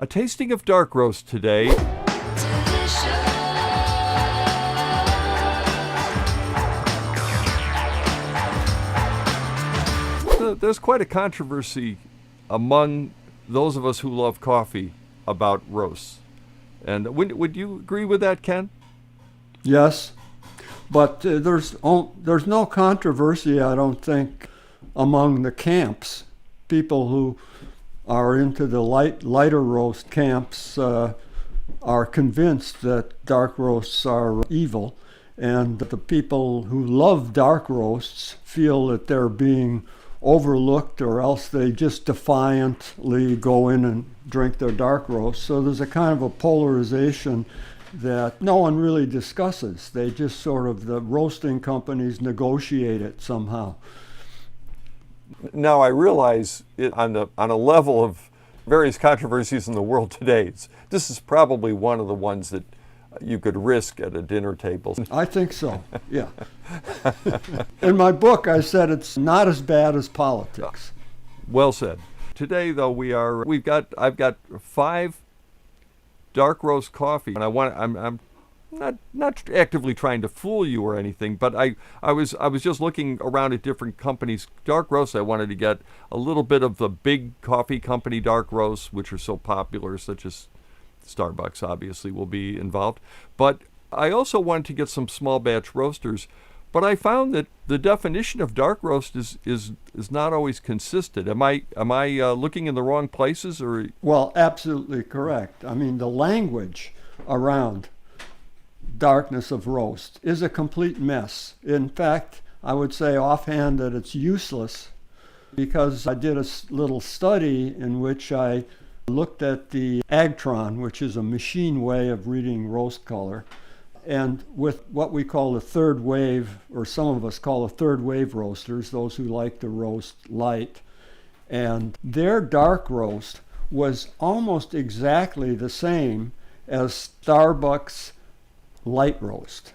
A tasting of dark roast today. There's quite a controversy among those of us who love coffee about roasts. And would you agree with that, Ken? Yes, but there's no controversy, I don't think, among the camps. People who are into the lighter roast camps are convinced that dark roasts are evil, and the people who love dark roasts feel that they're being overlooked, or else they just defiantly go in and drink their dark roast. So there's a kind of a polarization that no one really discusses. They just sort of, the roasting companies negotiate it somehow. Now I realize on a level of various controversies in the world today, this is probably one of the ones that you could risk at a dinner table. I think so, yeah. In my book, I said it's not as bad as politics. Well said. Today, though, I've got 5 dark roast coffee, and I'm not actively trying to fool you or anything, but I was just looking around at different companies' dark roasts. I wanted to get a little bit of the big coffee company dark roasts, which are so popular, such as Starbucks obviously will be involved. But I also wanted to get some small batch roasters. But I found that the definition of dark roast is not always consistent. Am I looking in the wrong places, or? Well, absolutely correct. I mean, the language around darkness of roast is a complete mess. In fact, I would say offhand that it's useless, because I did a little study in which I looked at the Agtron, which is a machine way of reading roast color, and with what we call the third wave, or some of us call the third wave roasters, those who like to roast light, and their dark roast was almost exactly the same as Starbucks light roast.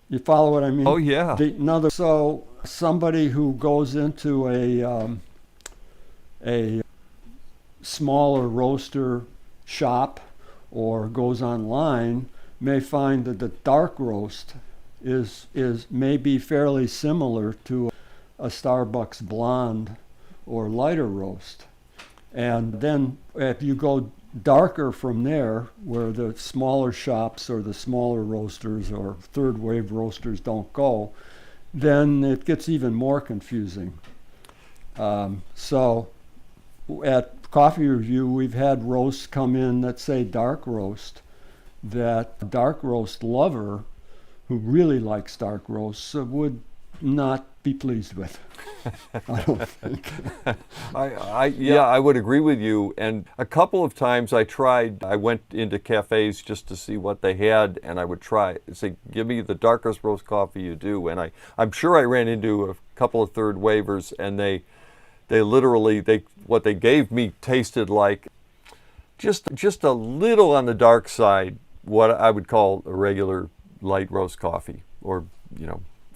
You follow what I mean? Oh, yeah. So somebody who goes into a smaller roaster shop or goes online may find that the dark roast is maybe fairly similar to a Starbucks blonde or lighter roast. And then if you go darker from there, where the smaller shops or the smaller roasters or third wave roasters don't go, then it gets even more confusing. So at Coffee Review, we've had roasts come in that say dark roast, that a dark roast lover who really likes dark roasts would not be pleased with. I don't think. I would agree with you. And a couple of times I went into cafes just to see what they had, and I would say, give me the darkest roast coffee you do. And I'm sure I ran into a couple of third wavers, and they literally, what they gave me tasted like just a little on the dark side, what I would call a regular light roast coffee, or,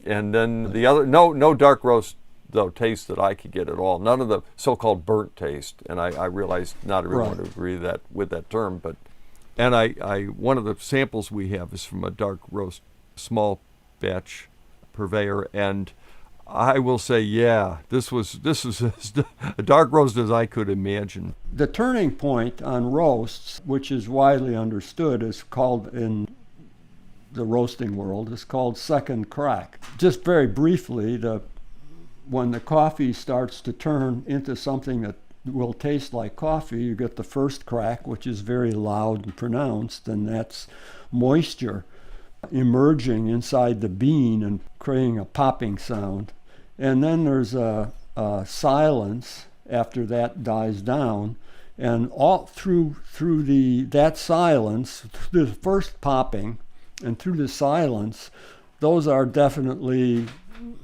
and then the other, no dark roast, though, taste that I could get at all. None of the so-called burnt taste. And I realize not everyone would agree with that term, but, and I one of the samples we have is from a dark roast small batch purveyor, and I will say, yeah, this was as a dark roast as I could imagine. The turning point on roasts, which is widely understood, is called, in the roasting world, is called second crack. Just very briefly, when the coffee starts to turn into something that will taste like coffee, you get the first crack, which is very loud and pronounced, and that's moisture emerging inside the bean and creating a popping sound. And then there's a silence after that dies down, and all through that silence, through the first popping and through the silence, those are definitely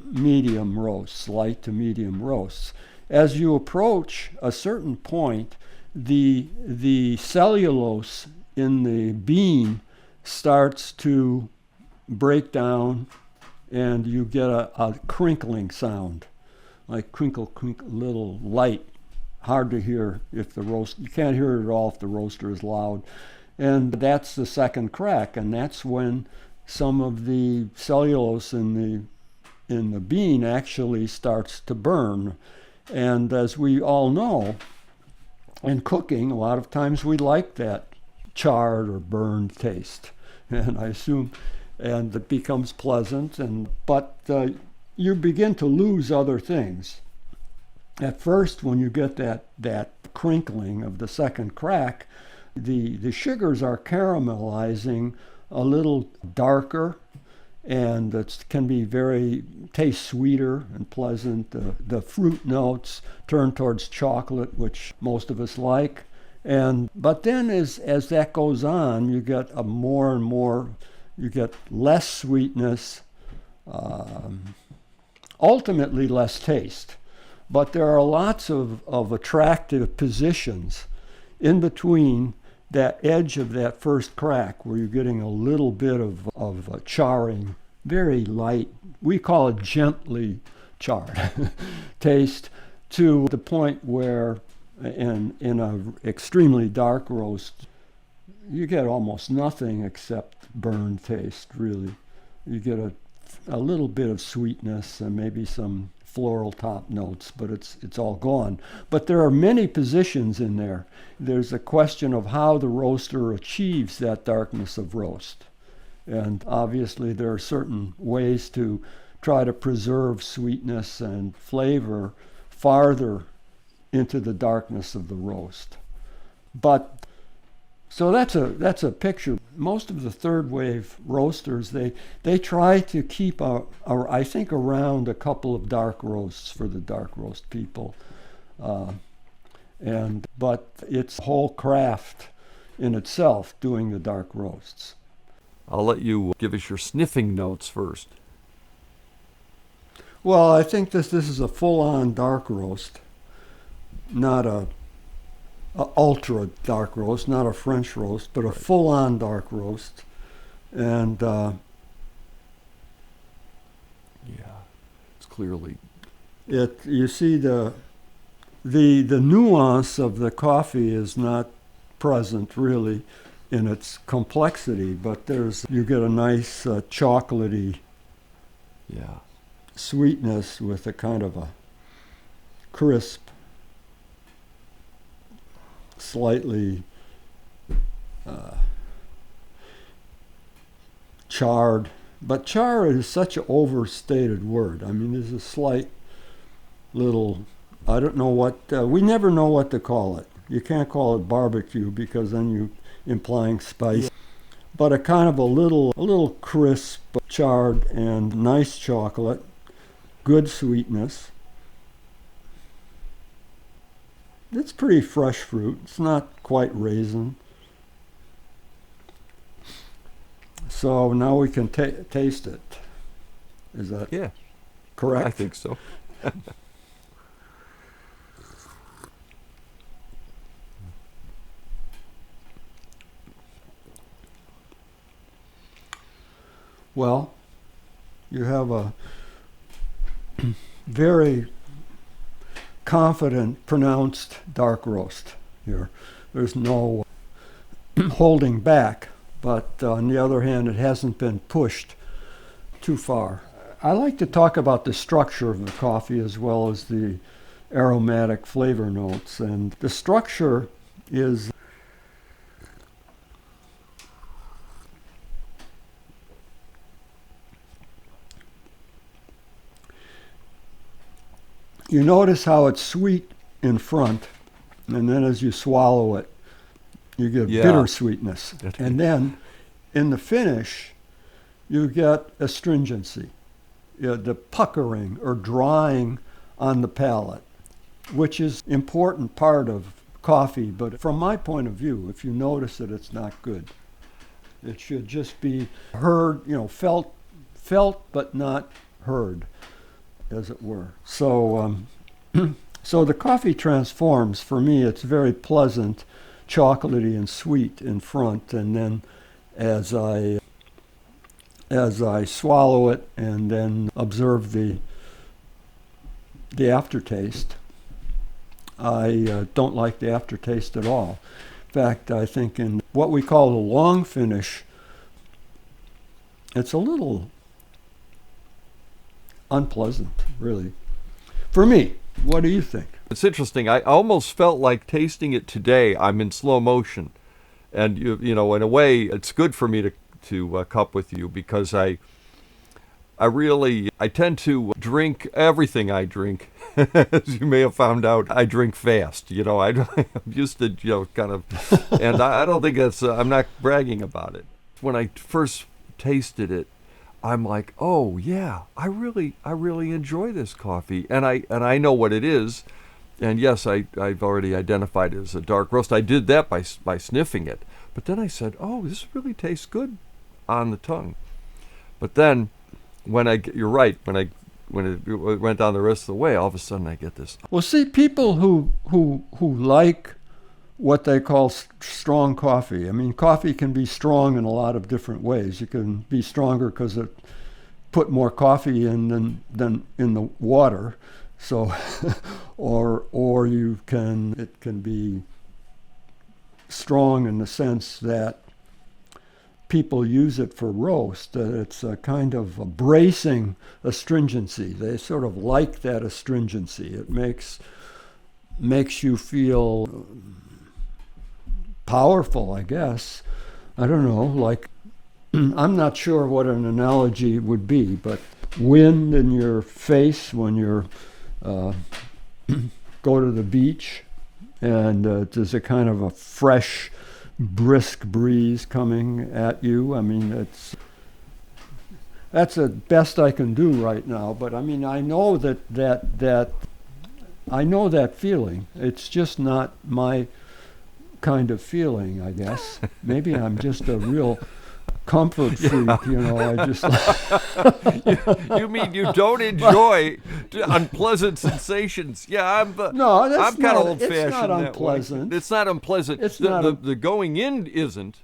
medium roasts, light to medium roasts. As you approach a certain point, the cellulose in the bean starts to break down, and you get a crinkling sound, like crinkle, crinkle, little light hard to hear if the roast, you can't hear it at all if the roaster is loud. And that's the second crack, and that's when some of the cellulose in the bean actually starts to burn. And as we all know, in cooking, a lot of times we like that charred or burned taste. And I assume, and it becomes pleasant, but you begin to lose other things. At first, when you get that crinkling of the second crack, the sugars are caramelizing a little darker, and it can be taste sweeter and pleasant. The fruit notes turn towards chocolate, which most of us like. But then as that goes on, you get more and more, you get less sweetness, ultimately less taste. But there are lots of attractive positions in between that edge of that first crack where you're getting a little bit of charring, very light, we call it gently charred taste, to the point where in an extremely dark roast, you get almost nothing except burned taste, really. You get a little bit of sweetness and maybe some floral top notes, but it's all gone. But there are many positions in there. There's a question of how the roaster achieves that darkness of roast. And obviously there are certain ways to try to preserve sweetness and flavor farther into the darkness of the roast. But so that's a picture. Most of the third wave roasters, they try to keep I think around a couple of dark roasts for the dark roast people, but it's a whole craft in itself doing the dark roasts. I'll let you give us your sniffing notes first. Well, I think this is a full-on dark roast, not a ultra dark roast, not a French roast, but a full-on dark roast. And it's clearly you see the nuance of the coffee is not present really in its complexity, but you get a nice chocolatey sweetness with a kind of a crisp, slightly charred, but char is such an overstated word. I mean, there's a slight little, I don't know what, we never know what to call it. You can't call it barbecue because then you're implying spice. Yeah. But a kind of a little crisp, charred, and nice chocolate, good sweetness. It's pretty fresh fruit. It's not quite raisin. So now we can taste it. Is that correct? I think so. Well, you have a very confident, pronounced dark roast here. There's no holding back, but on the other hand, it hasn't been pushed too far. I like to talk about the structure of the coffee as well as the aromatic flavor notes. And the structure is you notice how it's sweet in front, and then as you swallow it, you get bitter sweetness. And then in the finish, you get astringency, the puckering or drying on the palate, which is an important part of coffee. But from my point of view, if you notice it, it's not good. It should just be heard, felt but not heard, as it were. So so the coffee transforms. For me, it's very pleasant, chocolatey and sweet in front, and then as I swallow it and then observe the aftertaste, I don't like the aftertaste at all. In fact, I think in what we call the long finish, it's a little unpleasant, really. For me, what do you think? It's interesting. I almost felt like tasting it today. I'm in slow motion, and you know, in a way, it's good for me to cup with you because I tend to drink everything I drink. As you may have found out, I drink fast. You know, I'm used to, you know, kind of, and I don't think that's. I'm not bragging about it. When I first tasted it, I'm like, oh yeah, I really enjoy this coffee, and I know what it is, and yes, I've already identified it as a dark roast. I did that by sniffing it, but then I said, oh, this really tastes good on the tongue. But then, you're right, when it went down the rest of the way, all of a sudden I get this. Well, see, people who like what they call strong coffee. I mean, coffee can be strong in a lot of different ways. You can be stronger because it put more coffee in than in the water. So, or it can be strong in the sense that people use it for roast. It's a kind of a bracing astringency. They sort of like that astringency. It makes you feel powerful, I guess. I don't know, like, I'm not sure what an analogy would be, but wind in your face when you're go to the beach, and there's a kind of a fresh, brisk breeze coming at you. I mean, that's the best I can do right now, but I mean, I know that I know that feeling. It's just not my kind of feeling, I guess. Maybe I'm just a real comfort freak, you know. I just you mean you don't enjoy unpleasant sensations? Yeah, I'm kind of old-fashioned. It's not unpleasant. It's not unpleasant. The going in isn't.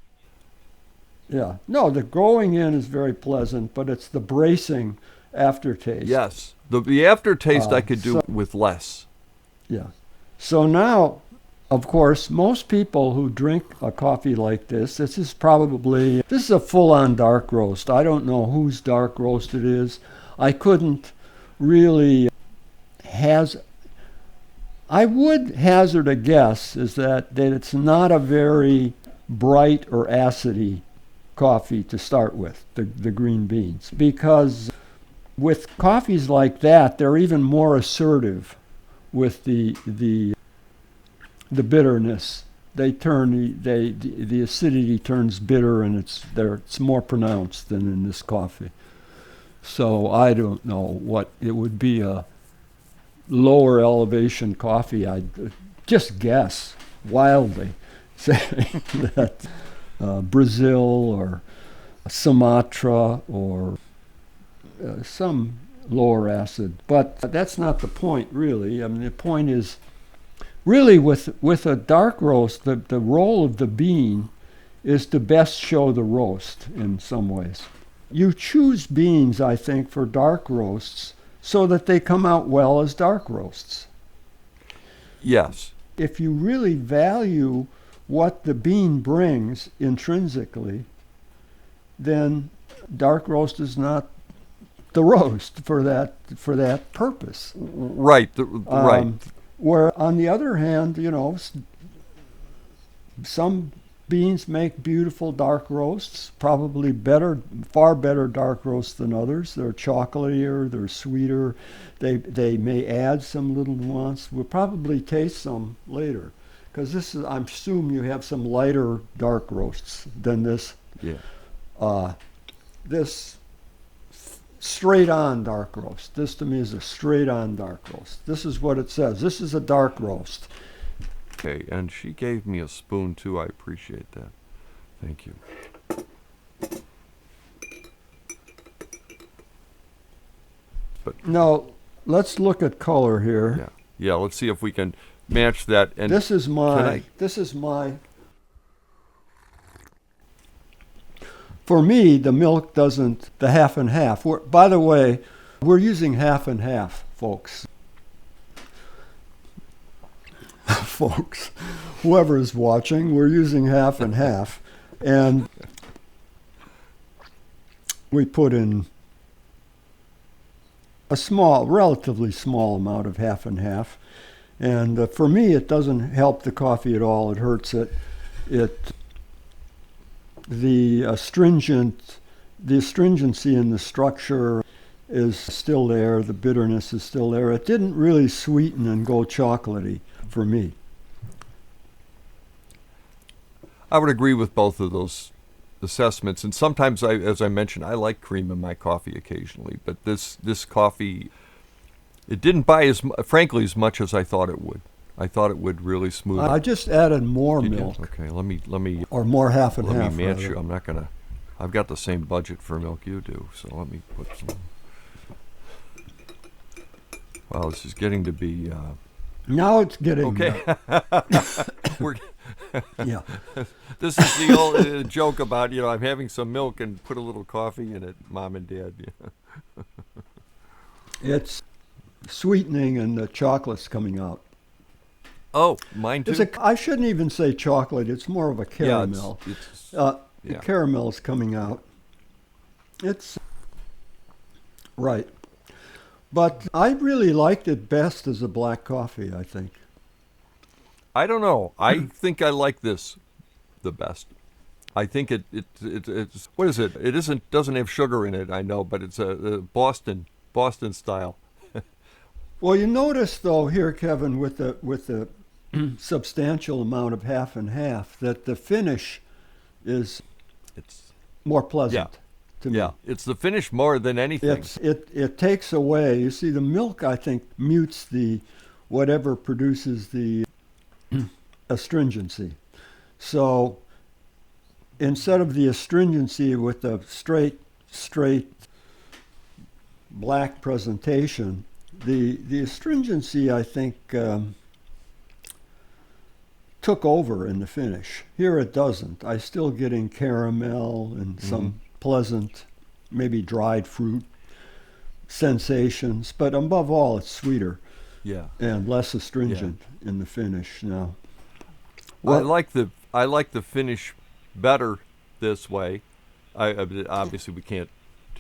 Yeah, no, the going in is very pleasant, but it's the bracing aftertaste. Yes, the aftertaste I could do with less. Yeah. So now, of course, most people who drink a coffee like this is a full-on dark roast. I don't know whose dark roast it is. I couldn't really I would hazard a guess is that it's not a very bright or acidy coffee to start with, the green beans, because with coffees like that, they're even more assertive with the bitterness. The acidity turns bitter, and it's more pronounced than in this coffee. So I don't know what it would be, a lower elevation coffee. I'd just guess wildly, saying that Brazil or Sumatra or some lower acid. But that's not the point, really. I mean, the point is, really, with a dark roast, the role of the bean is to best show the roast in some ways. You choose beans, I think, for dark roasts so that they come out well as dark roasts. Yes. If you really value what the bean brings intrinsically, then dark roast is not the roast for that purpose. Right. Right. Where, on the other hand, you know, some beans make beautiful dark roasts, probably far better dark roasts than others. They're chocolatier, they're sweeter. They may add some little nuance. We'll probably taste some later, because I assume you have some lighter dark roasts than this. Yeah. This straight-on dark roast. This to me is a straight-on dark roast. This is what it says. This is a dark roast. Okay, and she gave me a spoon too. I appreciate that. Thank you. But now, let's look at color here. Yeah. Let's see if we can match that. And this is my. For me, the milk doesn't. The half and half. By the way, we're using half and half, folks. folks, whoever is watching, we're using half and half. And we put in a relatively small amount of half and half. And for me, it doesn't help the coffee at all. It hurts it. The astringency in the structure is still there. The bitterness is still there. It didn't really sweeten and go chocolatey for me. I would agree with both of those assessments. And sometimes, as I mentioned, I like cream in my coffee occasionally. But this coffee, it didn't buy frankly as much as I thought it would. I thought it would really smooth. I just added more Did milk. You? Okay, let me or more half and half. Let me match rather. you. I'm not gonna. I've got the same budget for milk you do, so let me put some. Wow, this is getting to be. Now it's getting. Okay. We're. Yeah. This is the old joke about, I'm having some milk and put a little coffee in it, Mom and Dad. Yeah. It's sweetening and the chocolate's coming out. Oh, mine too? I shouldn't even say chocolate. It's more of a caramel. Yeah, The caramel's coming out. It's right. But I really liked it best as a black coffee, I think. I don't know. I think I like this the best. I think it's what is it? It doesn't have sugar in it, I know, but it's a Boston style. Well, you notice though here, Kevin, with the substantial amount of half and half, that the finish is more pleasant to me. Yeah, it's the finish more than anything. It takes away. You see, the milk I think mutes the whatever produces the astringency. So instead of the astringency with the straight black presentation, the astringency I think took over in the finish. Here it doesn't. I still getting caramel and some pleasant, maybe dried fruit sensations, but above all it's sweeter. Yeah. And less astringent in the finish now. Well, I like the finish better this way. Obviously we can't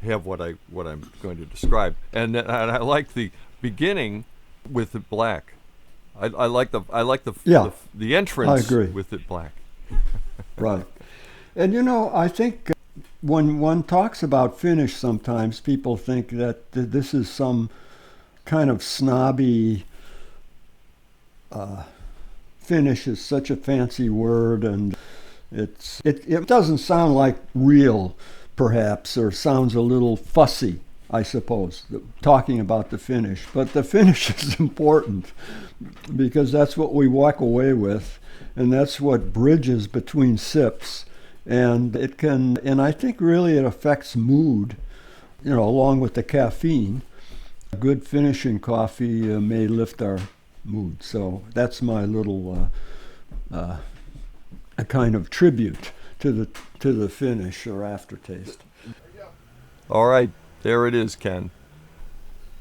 have what I'm going to describe, and I like the beginning with it black. I like the entrance. I agree. With it black. Right, and I think when one talks about finish, sometimes people think that this is some kind of snobby. Finish is such a fancy word, and it doesn't sound like real, perhaps, or sounds a little fussy, I suppose, talking about the finish. But the finish is important because that's what we walk away with, and that's what bridges between sips, and I think really it affects mood, along with the caffeine. A good finishing coffee may lift our mood. So that's my little a kind of tribute to the finish or aftertaste. All right, there it is, Ken.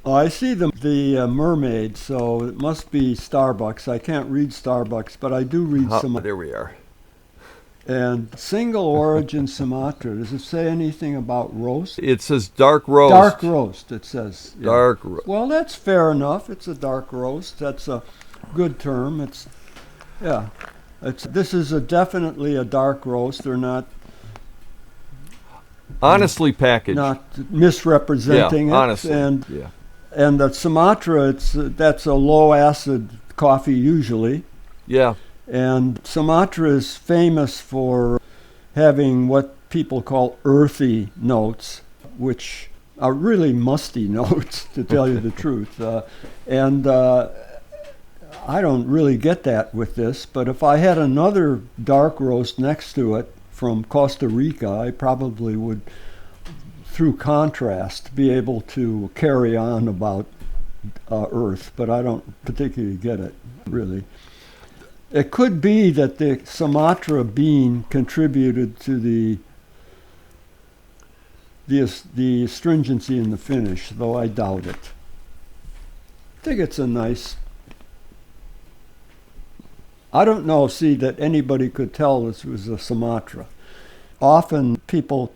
I see the mermaid, so it must be Starbucks. I can't read Starbucks, but I do read some. There we are. And single origin Sumatra. Does it say anything about roast? It says dark roast. Dark roast, it says. Yeah. Dark roast. Well, that's fair enough. It's a dark roast. That's a good term. This is definitely a dark roast. They're not honestly packaged. Not misrepresenting it. Honestly. And the Sumatra, that's a low acid coffee usually. Yeah. And Sumatra is famous for having what people call earthy notes, which are really musty notes, to tell you the truth. I don't really get that with this, but if I had another dark roast next to it from Costa Rica, I probably would, through contrast, be able to carry on about earth, but I don't particularly get it, really. It could be that the Sumatra bean contributed to the astringency in the finish, though I doubt it. I think it's a nice I don't know, see, that anybody could tell this was a Sumatra. Often people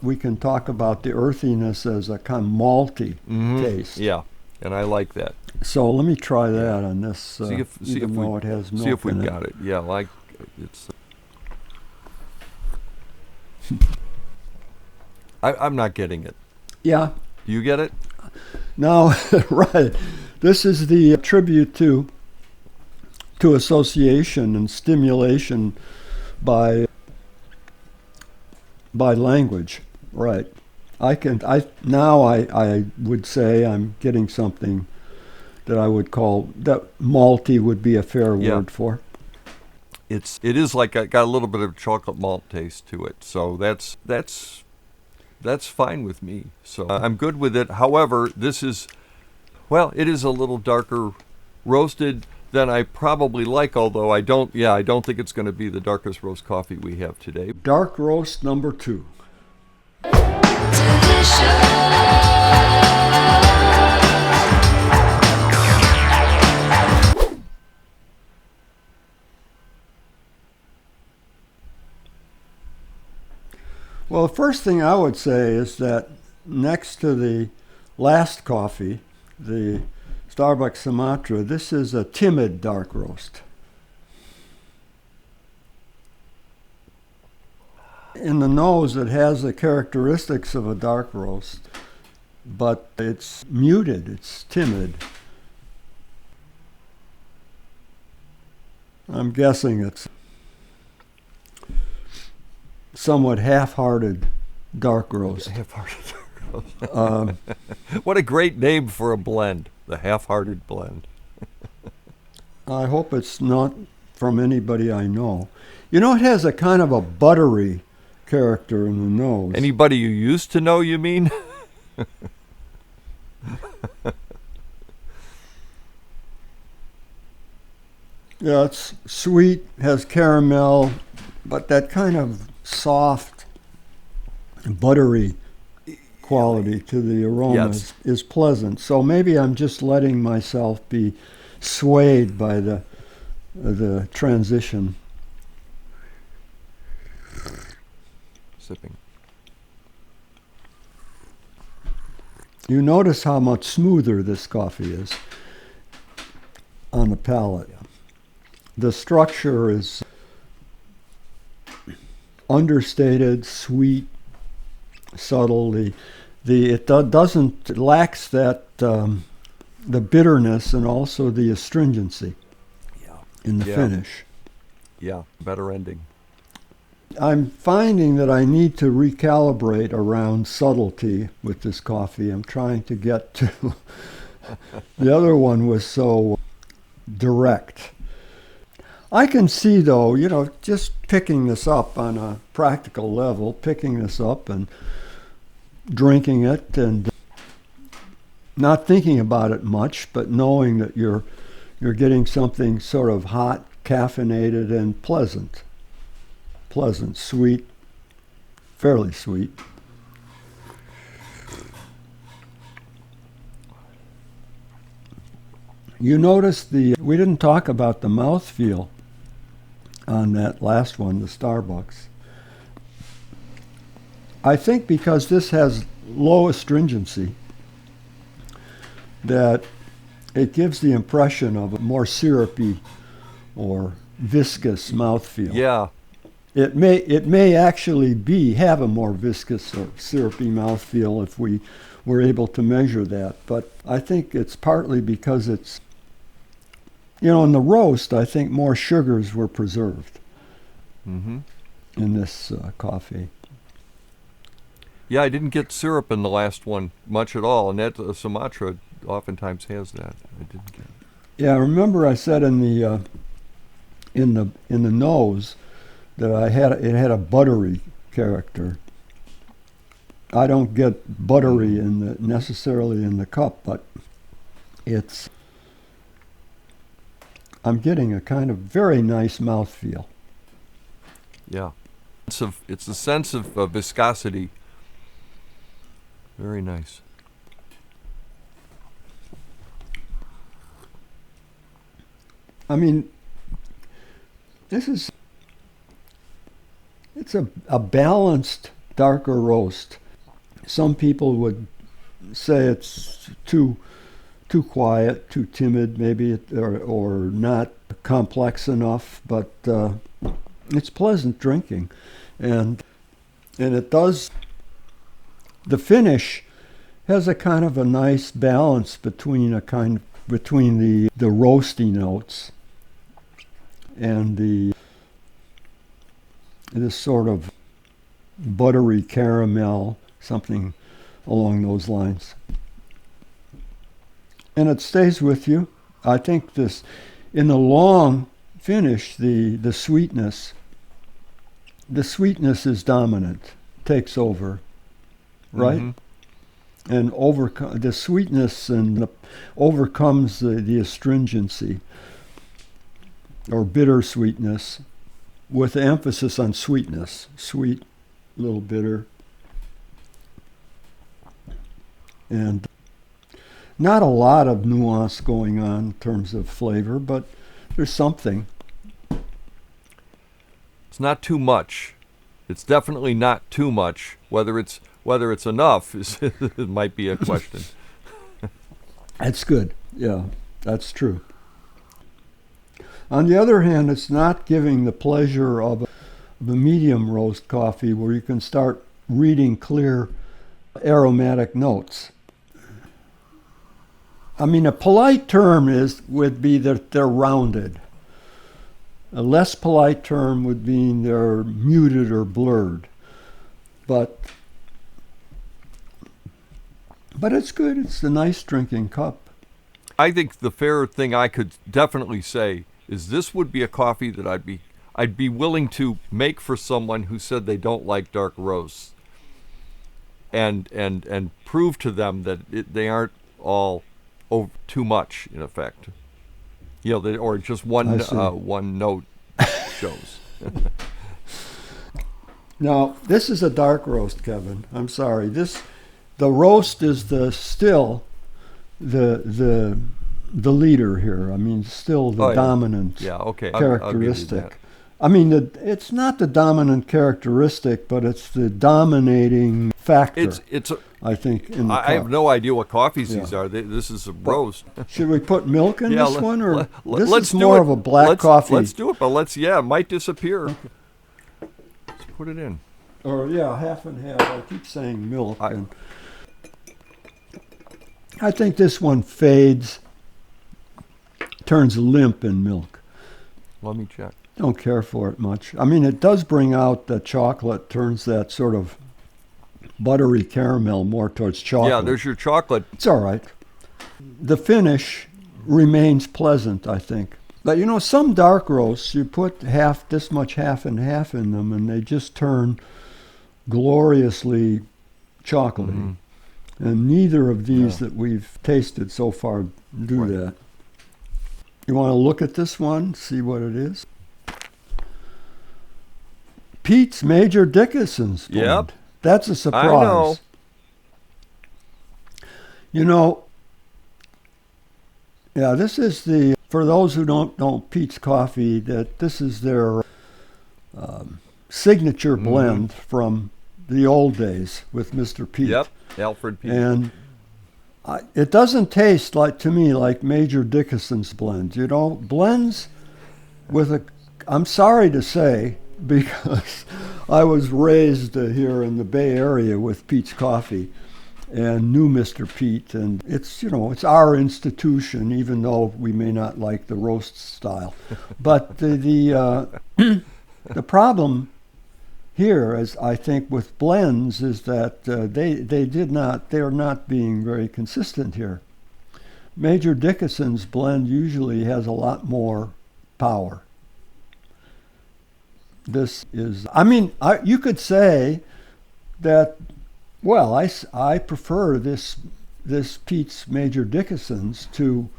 we can talk about the earthiness as a kind of malty taste. Yeah, and I like that. So let me try that on this, See if even though it has milk see if we've in got it. Yeah, like it's. I'm not getting it. Yeah. Do you get it? Now, right. This is the tribute to association and stimulation by language. Right. I would say I'm getting something that I would call, that malty would be a fair word for. It is like got a little bit of chocolate malt taste to it. So that's fine with me. So I'm good with it. However, it is a little darker roasted than I probably like, although I don't think it's going to be the darkest roast coffee we have today. Dark roast number 2. Well, the first thing I would say is that next to the last coffee, the Starbucks Sumatra, this is a timid dark roast. In the nose, it has the characteristics of a dark roast, but it's muted, it's timid. I'm guessing it's somewhat half-hearted dark roast. Half-hearted dark roast. What a great name for a blend, the half-hearted blend. I hope it's not from anybody I know. You know, it has a kind of a buttery character in the nose. Anybody you used to know, you mean? Yeah, it's sweet, has caramel, but that kind of soft, buttery quality to the aroma is pleasant. So maybe I'm just letting myself be swayed by the transition. Sipping. You notice how much smoother this coffee is on the palate. The structure is understated, sweet, subtle. It lacks that the bitterness and also the astringency in the finish. Yeah, better ending. I'm finding that I need to recalibrate around subtlety with this coffee. I'm trying to get to the other one was so direct. I can see, though, just picking this up on a practical level, picking this up and drinking it and not thinking about it much, but knowing that you're getting something sort of hot, caffeinated, and pleasant. Pleasant, sweet, fairly sweet. You notice we didn't talk about the mouthfeel on that last one, the Starbucks. I think because this has low astringency, that it gives the impression of a more syrupy or viscous mouthfeel. Yeah. It may actually have a more viscous or syrupy mouthfeel if we were able to measure that. But I think it's partly because it's, in the roast, I think more sugars were preserved in this coffee. Yeah, I didn't get syrup in the last one much at all, and that Sumatra oftentimes has that. I didn't get it. Yeah, remember I said in the nose that it had a buttery character. I don't get buttery necessarily in the cup, but I'm getting a kind of very nice mouthfeel. Yeah, it's a sense of viscosity. Very nice. I mean, it's a balanced darker roast. Some people would say it's too quiet, too timid, maybe, or not complex enough, but it's pleasant drinking, and it does. The finish has a kind of a nice balance between the roasty notes and this sort of buttery caramel, something along those lines. And it stays with you. I think this, in the long finish, the sweetness is dominant, takes over, right? Mm-hmm. And the sweetness overcomes the astringency or bitter sweetness, with emphasis on sweetness. Sweet, a little bitter. And not a lot of nuance going on in terms of flavor, but there's something. It's not too much. It's definitely not too much. Whether it's enough it might be a question. That's good. Yeah, that's true. On the other hand, it's not giving the pleasure of a medium roast coffee where you can start reading clear aromatic notes. I mean, a polite term would be that they're rounded. A less polite term would mean they're muted or blurred. But it's good. It's a nice drinking cup. I think the fair thing I could definitely say is this would be a coffee that I'd be willing to make for someone who said they don't like dark roasts, and prove to them that they aren't all too much, in effect. Or just one note shows. Now, this is a dark roast, Kevin. I'm sorry. The roast is still the leader here. I mean, still the dominant characteristic. I'll give you that. I mean, it's not the dominant characteristic, but it's the dominating factor. I think in the cup. I have no idea what coffees these are. This is a roast. Should we put milk in this one, or this let's is more of a black coffee? Let's do it, but it might disappear. Okay. Let's put it in. Or half and half. I keep saying milk. I think this one fades, turns limp in milk. Let me check. Don't care for it much. I mean, it does bring out the chocolate, turns that sort of buttery caramel more towards chocolate. Yeah, there's your chocolate. It's all right. The finish remains pleasant, I think. But some dark roasts, you put this much half and half in them, and they just turn gloriously chocolatey. Mm-hmm. And neither of these that we've tasted so far do that. You want to look at this one, see what it is? Peet's Major Dickason blend. Yep. That's a surprise. I know. This is for those who don't know Peet's Coffee, that this is their signature blend from the old days with Mr. Peet. Yep, Alfred Peet. And it doesn't taste to me like Major Dickason's blend. Blends with I'm sorry to say, because I was raised here in the Bay Area with Peet's Coffee and knew Mr. Peet, and it's it's our institution, even though we may not like the roast style. But the problem here, as I think with blends, is that they are not being very consistent here. Major Dickason's blend usually has a lot more power. This is, you could say that, well, I prefer this Peet's Major Dickason's to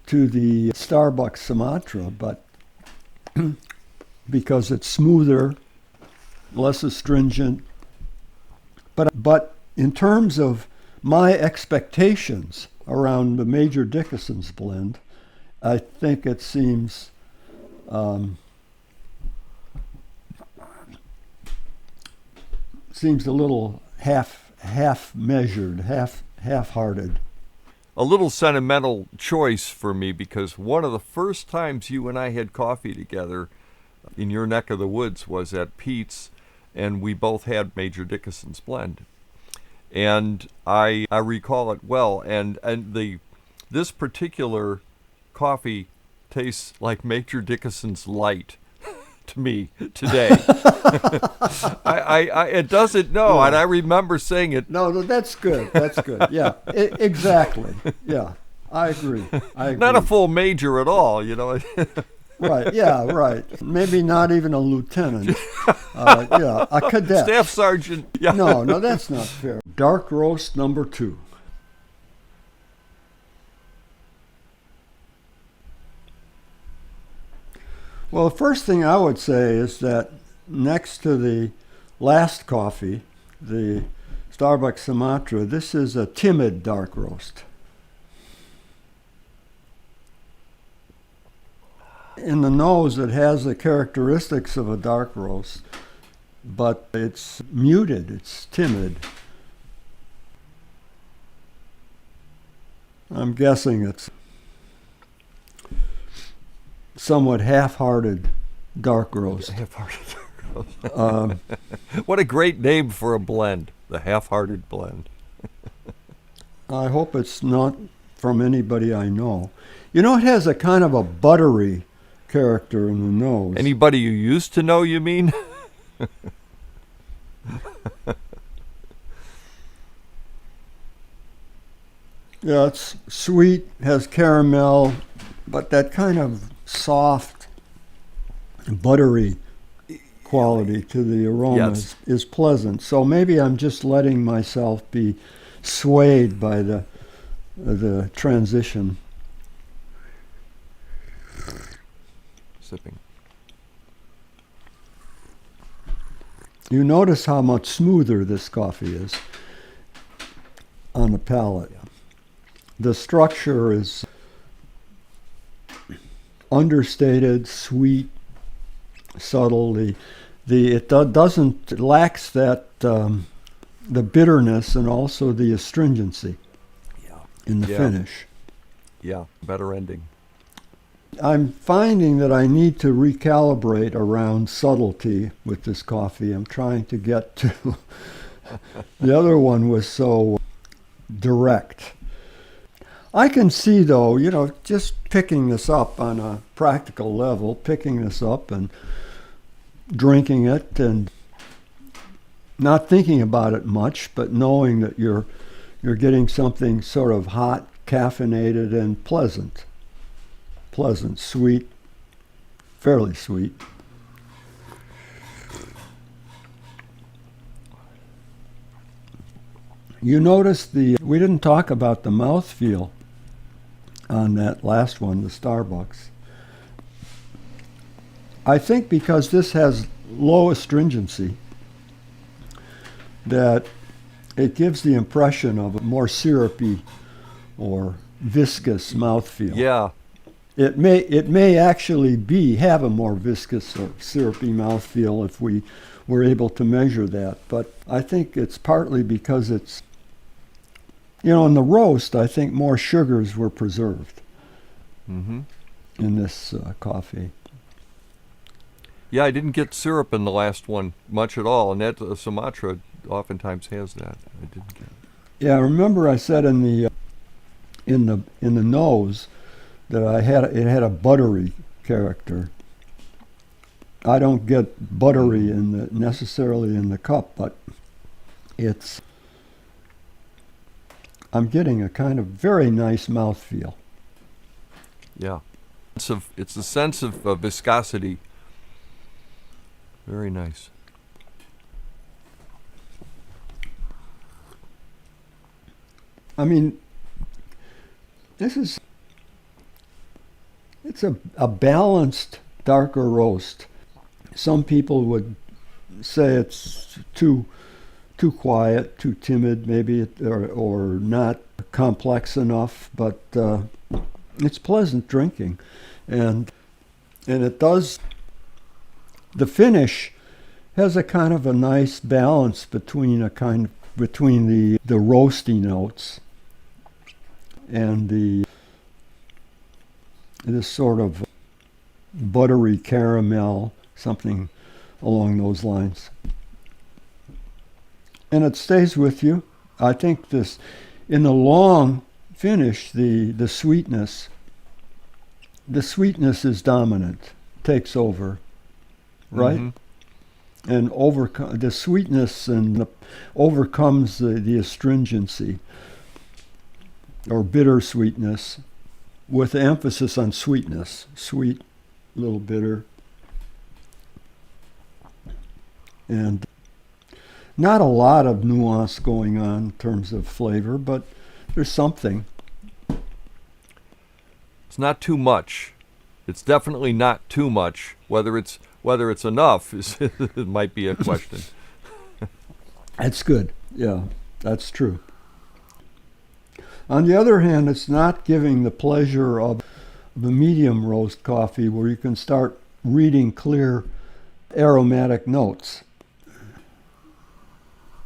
the Starbucks Sumatra, but because it's smoother, less astringent. But in terms of my expectations around the Major Dickason's blend, I think it seems seems a little half measured, half-hearted. A little sentimental choice for me, because one of the first times you and I had coffee together in your neck of the woods was at Peet's, and we both had Major Dickason blend. And I recall it well, and this particular coffee tastes like Major Dickason's Light to me today. It doesn't know, Yeah. and I remember saying it. No, that's good. That's good. Yeah, exactly. Yeah, I agree. Not a full major at all, you know. Right, yeah, right. Maybe not even a lieutenant. Yeah, a cadet. Staff sergeant. Yeah. No, that's not fair. Dark roast number 2. Well, the first thing I would say is that next to the last coffee, the Starbucks Sumatra, this is a timid dark roast. In the nose, it has the characteristics of a dark roast, but it's muted, it's timid. I'm guessing it's somewhat half-hearted dark roast. Half-hearted dark roast. What a great name for a blend, the half-hearted blend. I hope it's not from anybody I know. You know, it has a kind of a buttery character in the nose. Anybody you used to know, you mean? Yeah, it's sweet, has caramel, but that kind of soft, buttery quality to the aroma is pleasant. So maybe I'm just letting myself be swayed by the transition. Sipping. You notice how much smoother this coffee is on the palate. The structure is understated, sweet, subtle. It lacks that the bitterness and also the astringency in the finish. Yeah, better ending. I'm finding that I need to recalibrate around subtlety with this coffee. I'm trying to get to the other one was so direct. I can see, though, you know, just picking this up on a practical level, picking this up and drinking it and not thinking about it much, but knowing that you're getting something sort of hot, caffeinated, and pleasant. Pleasant, sweet, fairly sweet. You notice we didn't talk about the mouthfeel on that last one, the Starbucks. I think because this has low astringency, that it gives the impression of a more syrupy or viscous mouthfeel. Yeah. It may actually have a more viscous or syrupy mouthfeel if we were able to measure that. But I think it's partly because it's, you know, in the roast, I think more sugars were preserved in this coffee. Yeah, I didn't get syrup in the last one much at all, and that Sumatra oftentimes has that. I didn't get it. Yeah, remember I said in the nose that it had a buttery character. I don't get buttery necessarily in the cup, but I'm getting a kind of very nice mouthfeel. Yeah. It's a sense of viscosity. Very nice. I mean, it's a balanced darker roast. Some people would say it's too quiet, too timid, maybe, or not complex enough, but it's pleasant drinking, and it does. The finish has a kind of a nice balance between the roasty notes and this sort of buttery caramel, something along those lines. And it stays with you. I think this, in the long finish, the sweetness is dominant, takes over, right? Mm-hmm. And the sweetness overcomes the astringency or bitter sweetness, with emphasis on sweetness. Sweet, a little bitter. And not a lot of nuance going on in terms of flavor, but there's something. It's not too much. It's definitely not too much. Whether it's enough it might be a question. That's good. Yeah, that's true. On the other hand, it's not giving the pleasure of the medium roast coffee where you can start reading clear aromatic notes.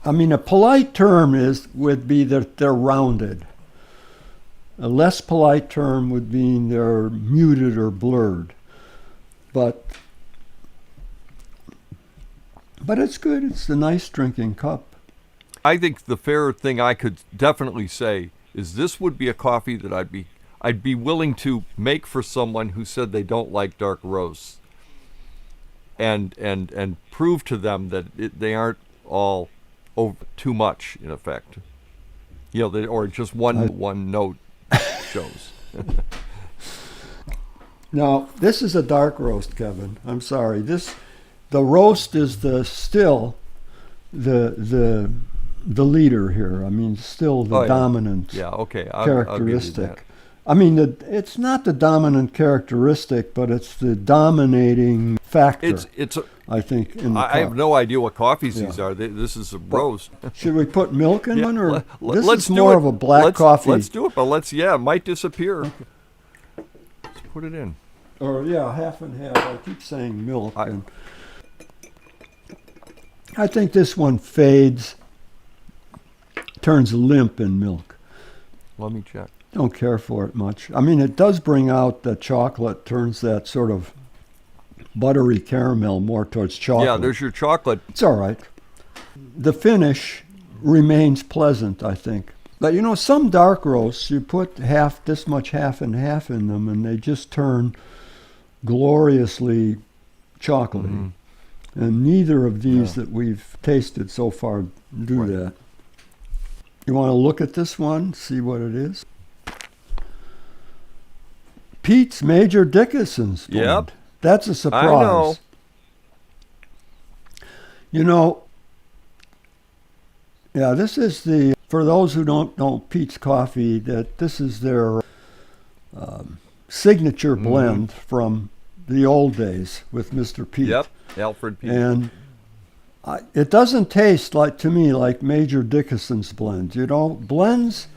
I mean, a polite term would be that they're rounded. A less polite term would mean they're muted or blurred. But it's good. It's a nice drinking cup. I think the fair thing I could definitely say is this would be a coffee that I'd be willing to make for someone who said they don't like dark roasts, and prove to them that they aren't all too much in effect. Or just one note shows. Now, this is a dark roast, Kevin. I'm sorry. The roast is still the leader here. I mean, still the dominant characteristic. I'll give you that. I mean, it's not the dominant characteristic, but it's the dominating factor. I think in the cup. I have no idea what coffees these are. This is a roast. Should we put milk in one, or let's is more of a black coffee? Let's do it, but it might disappear. Okay. Let's put it in. Or half and half. I keep saying milk. I think this one fades, turns limp in milk. Let me check. Don't care for it much. I mean, it does bring out the chocolate, turns that sort of buttery caramel more towards chocolate. Yeah, there's your chocolate. It's all right. The finish remains pleasant, I think. But some dark roasts, you put this much half and half in them, and they just turn gloriously chocolatey. Mm-hmm. And neither of these that we've tasted so far do that. You want to look at this one, see what it is? Peet's Major Dickason blend. Yep. That's a surprise. I know. This is for those who don't know Peet's Coffee, that this is their signature blend from the old days with Mr. Peet. Yep, Alfred Peet. And it doesn't taste to me like Major Dickason's blend. Blends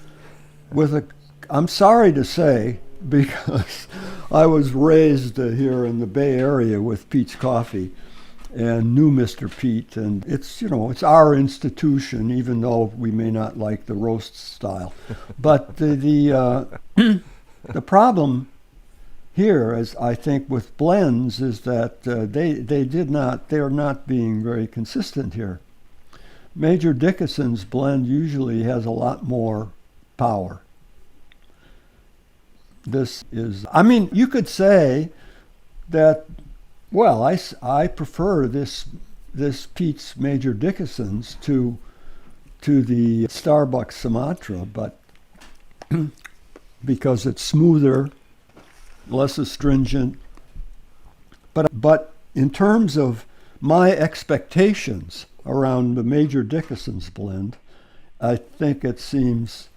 with I'm sorry to say, because I was raised here in the Bay Area with Peet's Coffee and knew Mr. Peet, and it's our institution, even though we may not like the roast style. But the problem here, as I think with blends, is that they're not being very consistent here. Major Dickason's blend usually has a lot more power. This is, you could say that, I prefer this Peet's Major Dickason's to the Starbucks Sumatra, but because it's smoother, less astringent. But in terms of my expectations around the Major Dickason's blend, I think it seems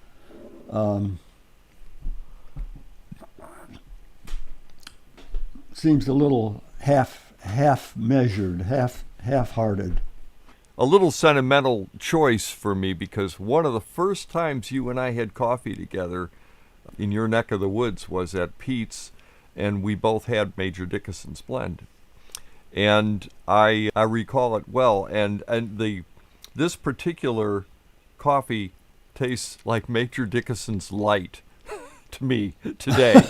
a little half measured, half-hearted. A little sentimental choice for me, because one of the first times you and I had coffee together in your neck of the woods was at Peet's, and we both had Major Dickason's blend. and I recall it well. And this particular coffee tastes like Major Dickason Light to me today.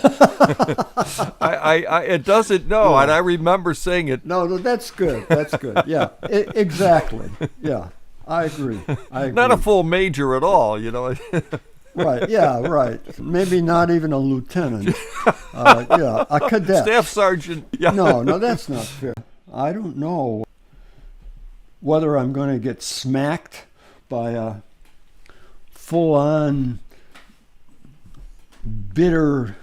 It doesn't. No, Yeah. and I remember saying it. No, that's good. That's good. Yeah, exactly. Yeah, I agree. Not a full major at all, you know. Right. Yeah. Right. Maybe not even a lieutenant. Yeah, a cadet. Staff sergeant. Yeah. No, that's not fair. I don't know whether I'm going to get smacked by a full-on bitter,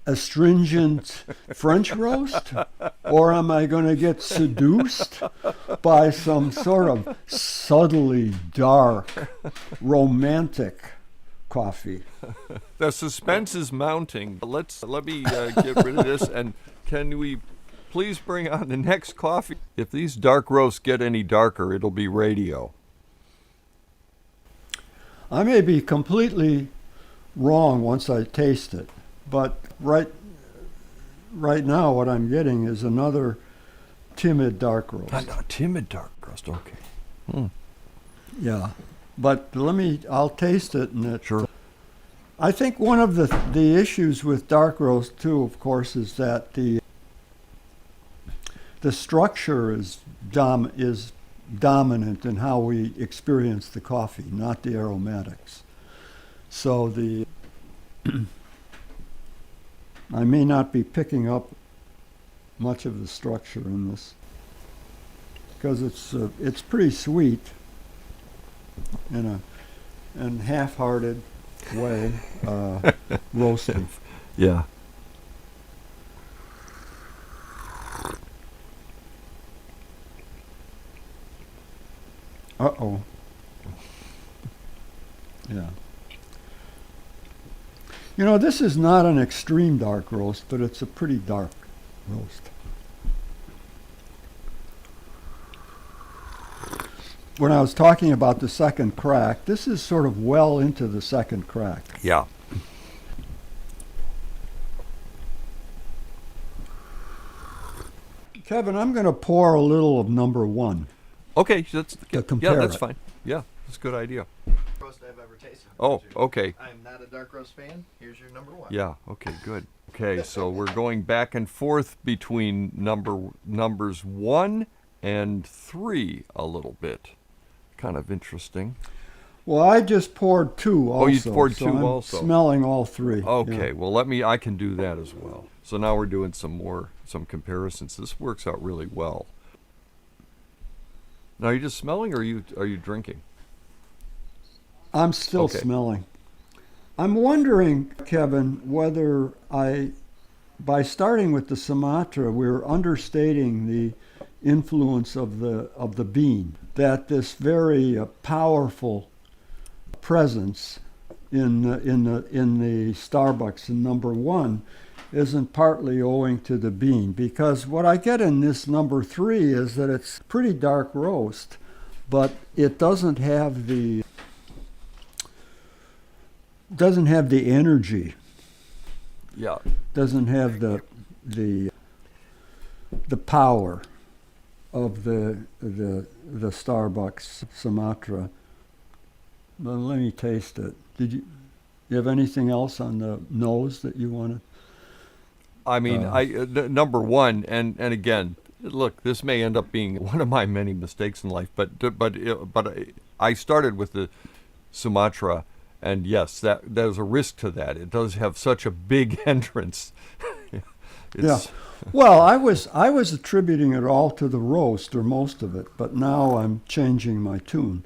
astringent French roast, or am I going to get seduced by some sort of subtly dark, romantic coffee? The suspense is mounting. Let me get rid of this, and can we please bring on the next coffee? If these dark roasts get any darker, it'll be radio. I may be completely wrong once I taste it, but right now what I'm getting is another timid dark roast. Timid dark roast. Okay. Yeah, but I'll taste it, and Sure. I think one of the issues with dark roast too, of course, is that the structure is dominant in how we experience the coffee, not the aromatics. So I may not be picking up much of the structure in this because it's pretty sweet in a half-hearted way, roasting. Yeah. Uh-oh. Yeah. You know, this is not an extreme dark roast, but it's a pretty dark roast. When I was talking about the second crack, this is sort of well into the second crack. Yeah. Kevin, I'm going to pour a little of number one. Okay, To compare yeah, that's it. fine. Yeah, that's a good idea. Roast I've ever tasted. Oh, okay. I'm not a dark roast fan. Here's your number one. Yeah, okay, good. Okay, so we're going back and forth between numbers 1 and 3 a little bit. Kind of interesting. Well, I just poured two also. Oh, you poured so two I'm also. Smelling all three. Okay, Yeah. well I can do that as well. So now we're doing some comparisons. This works out really well. Now, are you just smelling or are you drinking? I'm still Okay. smelling. I'm wondering, Kevin, whether by starting with the Sumatra, we're understating the influence of the bean. That this very powerful presence in the Starbucks in number one isn't partly owing to the bean, because what I get in this number 3 is that it's pretty dark roast, but it doesn't have the energy, Yeah. doesn't have the power of the Starbucks Sumatra. Well, let me taste it. Did you have anything else on the nose that you want to? I mean, number one, and again, look, this may end up being one of my many mistakes in life, but I started with the Sumatra, and yes, there's a risk to that. It does have such a big entrance. Yeah. Well, I was attributing it all to the roast, or most of it, but now I'm changing my tune.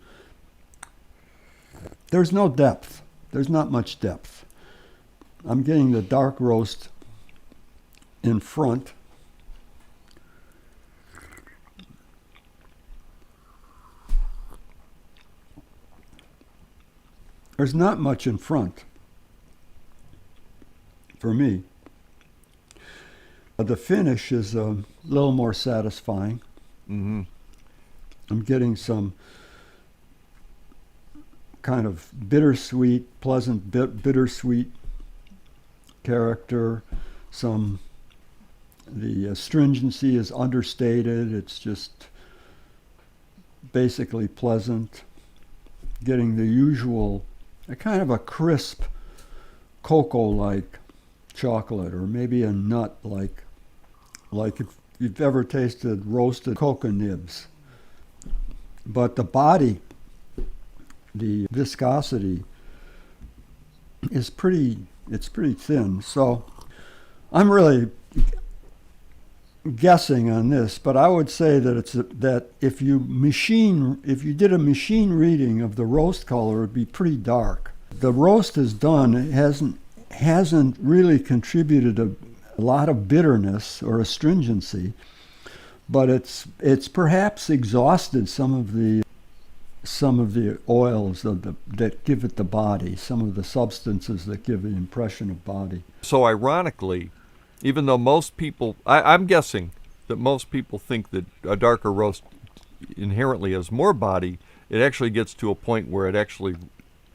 There's no depth. There's not much depth. I'm getting the dark roast in front. There's not much in front for me. The finish is a little more satisfying. Mm-hmm. I'm getting some kind of bittersweet, pleasant, bittersweet character, some The astringency is understated. It's just basically pleasant. Getting the usual, a kind of a crisp cocoa-like chocolate, or maybe a nut like if you've ever tasted roasted cocoa nibs. But the body, the viscosity is pretty thin. So I'm really guessing on this, but I would say that if you did a machine reading of the roast color, it would be pretty dark. The roast is done. It hasn't really contributed a lot of bitterness or astringency, but it's perhaps exhausted some of the oils that give it the body, some of the substances that give the impression of body. So ironically, even though most people, I'm guessing that most people think that a darker roast inherently has more body, it actually gets to a point where it actually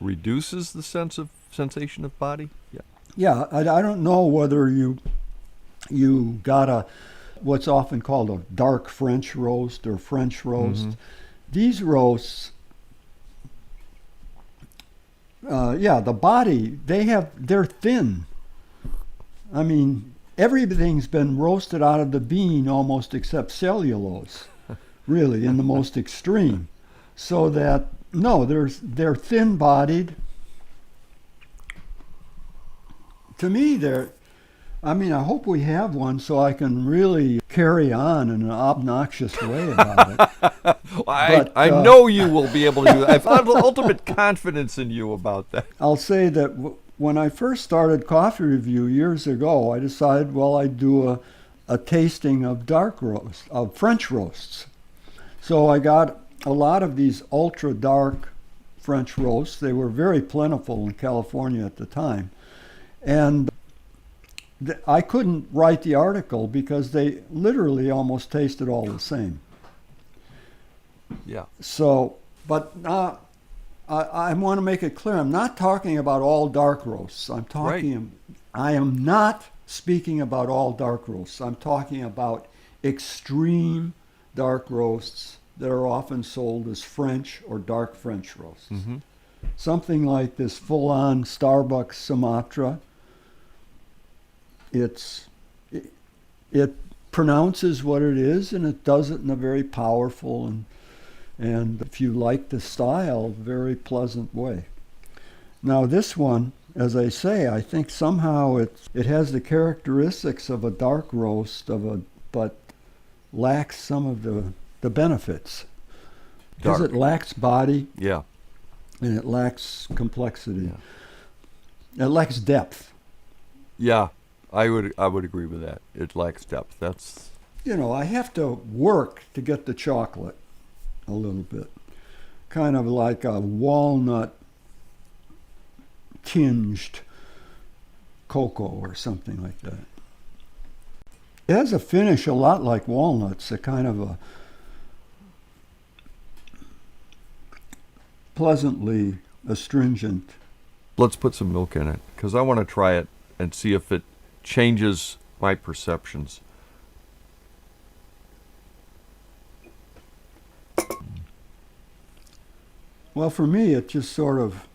reduces the sensation of body. Yeah. Yeah, I don't know whether you got what's often called a dark French roast or French roast. Mm-hmm. These roasts, the body, they're thin. I mean, everything's been roasted out of the bean almost except cellulose, really, in the most extreme. So that, no, they're thin-bodied. To me, I hope we have one so I can really carry on in an obnoxious way about it. I know you will be able to do that. I have ultimate confidence in you about that. I'll say that when I first started Coffee Review years ago, I decided, I'd do a tasting of of French roasts. So I got a lot of these ultra dark French roasts. They were very plentiful in California at the time. And I couldn't write the article because they literally almost tasted all the same. Yeah. So, but I want to make it clear, I'm not talking about all dark roasts. I am not speaking about all dark roasts. I'm talking about extreme dark roasts that are often sold as French or dark French roasts. Mm-hmm. Something like this full-on Starbucks Sumatra. It pronounces what it is, and it does it in a very powerful and if you like the style, very pleasant way. Now this one, as I say, I think somehow it has the characteristics of a dark roast but lacks some of the benefits. Because it lacks body. Yeah. And it lacks complexity. Yeah. It lacks depth. Yeah, I would agree with that. It lacks depth. That's I have to work to get the chocolate a little bit. Kind of like a walnut tinged cocoa or something like that. It has a finish a lot like walnuts, a kind of a pleasantly astringent. Let's put some milk in it because I want to try it and see if it changes my perceptions. Well, for me, it just sort of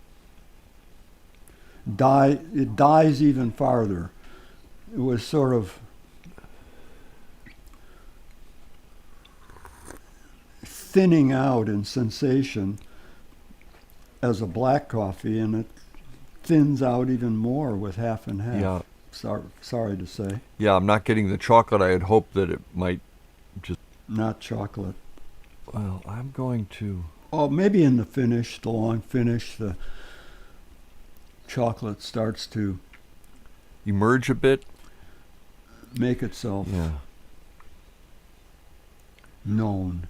dies even farther. It was sort of thinning out in sensation as a black coffee, and it thins out even more with half and half. Yeah. Sorry to say. Yeah, I'm not getting the chocolate. I had hoped that it might just... Not chocolate. Well, I'm going to... Oh, maybe in the finish, the long finish, the chocolate starts to emerge a bit. Make itself known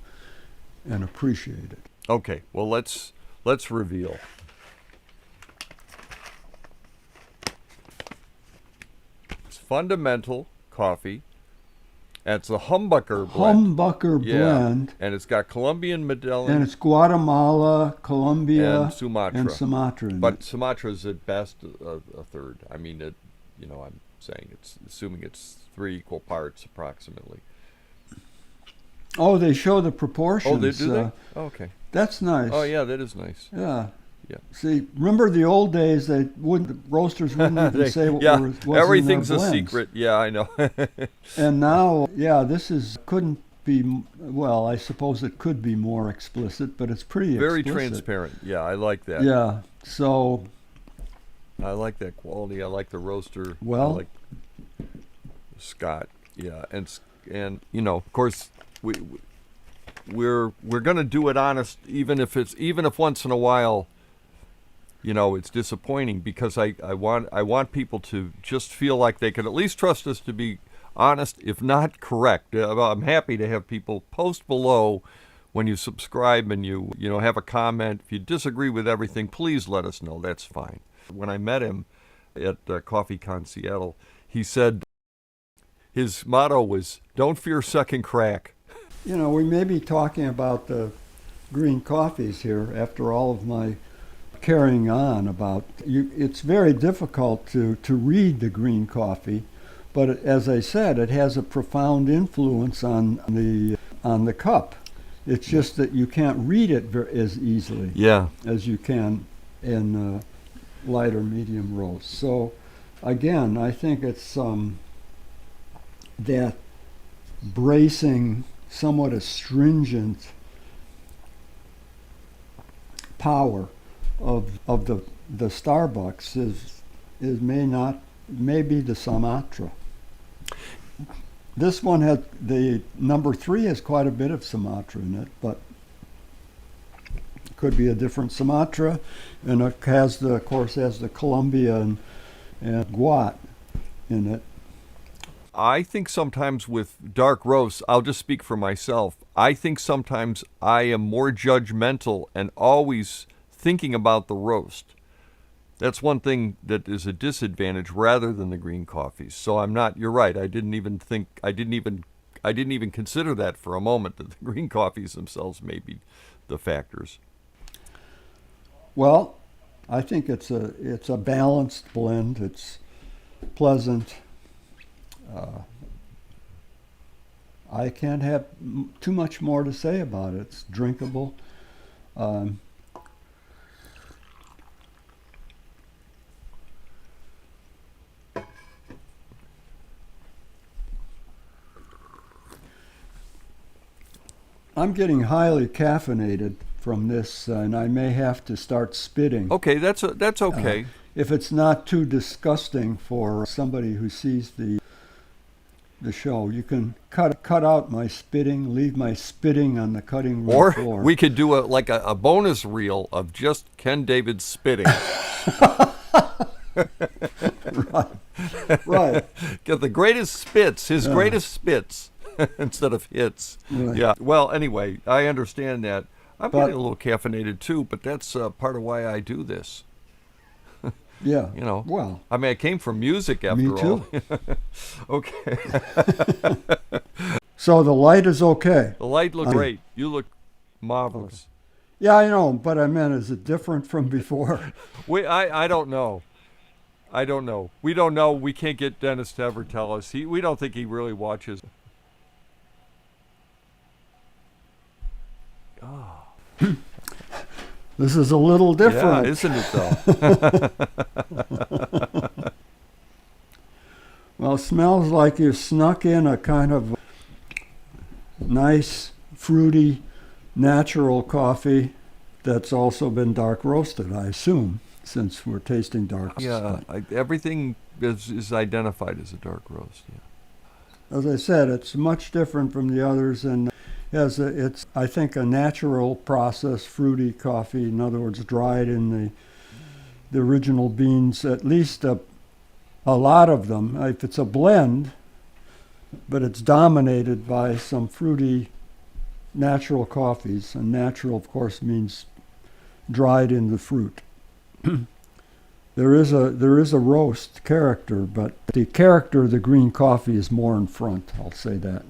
and appreciated. Okay, well let's reveal. It's fundamental coffee. And it's a Humbucker blend. Humbucker blend. And it's got Colombian Medellin. And it's Guatemala, Colombia, and Sumatra. But Sumatra's at best a third. I mean, I'm saying it's assuming it's 3 equal parts approximately. Oh, they show the proportions. Oh, do they? Okay. That's nice. Oh, yeah, that is nice. Yeah. Yeah. See, remember the old days? The roasters wouldn't even say what yeah, was everything's in their a blends. secret. Yeah, I know. And now, yeah, couldn't be. Well, I suppose it could be more explicit, but it's pretty Very explicit. transparent. Yeah, I like that. Yeah. So. I like that quality. I like the roaster. Well. I like Scott. Yeah, and you know, of course, we're gonna do it honest, even if once in a while, you know, it's disappointing, because I want people to just feel like they can at least trust us to be honest, if not correct. I'm happy to have people post below when you subscribe and you have a comment. If you disagree with everything, please let us know. That's fine. When I met him at CoffeeCon Seattle, he said his motto was, "Don't fear second crack." You know, we may be talking about the green coffees here after all of my carrying on about you. It's very difficult to read the green coffee, but as I said, it has a profound influence on the cup. It's just that you can't read it as easily as you can in light or medium roast. So again, I think it's that bracing, somewhat astringent power of the Starbucks may be the Sumatra. This one had the number 3 has quite a bit of Sumatra in it, but it could be a different Sumatra, and it has of course has the Colombia and Guat in it. I think sometimes with dark roasts, I'll just speak for myself, I think sometimes I am more judgmental and always thinking about the roast. That's one thing that is a disadvantage rather than the green coffees. So I'm not, you're right, I didn't even consider that for a moment, that the green coffees themselves may be the factors. Well, I think it's a balanced blend. It's pleasant. I can't have too much more to say about it. It's drinkable. I'm getting highly caffeinated from this, and I may have to start spitting. Okay, that's okay. If it's not too disgusting for somebody who sees the show, you can cut out my spitting, leave my spitting on the cutting room floor. Or we could do a bonus reel of just Ken Davids spitting. Right. Get the greatest spits, his greatest spits, instead of hits. Right. Yeah. Well, anyway, I understand that. I'm getting a little caffeinated too, but that's part of why I do this. Yeah. You know. Well. I mean, I came from music after all. Me too. Okay. So the light is okay. The light looked great. You look marvelous. Yeah, I know, but I meant, is it different from before? I don't know. I don't know. We don't know. We can't get Dennis to ever tell us. We don't think he really watches. Oh. This is a little different. Yeah, isn't it though? Well, it smells like you snuck in a kind of nice, fruity, natural coffee that's also been dark roasted, I assume, since we're tasting dark. Yeah, everything is identified as a dark roast. Yeah. As I said, it's much different from the others, and it's, I think, a natural process, fruity coffee. In other words, dried in the original beans, at least a lot of them. If it's a blend, but it's dominated by some fruity natural coffees, and natural, of course, means dried in the fruit. There is a roast character, but the character of the green coffee is more in front, I'll say that.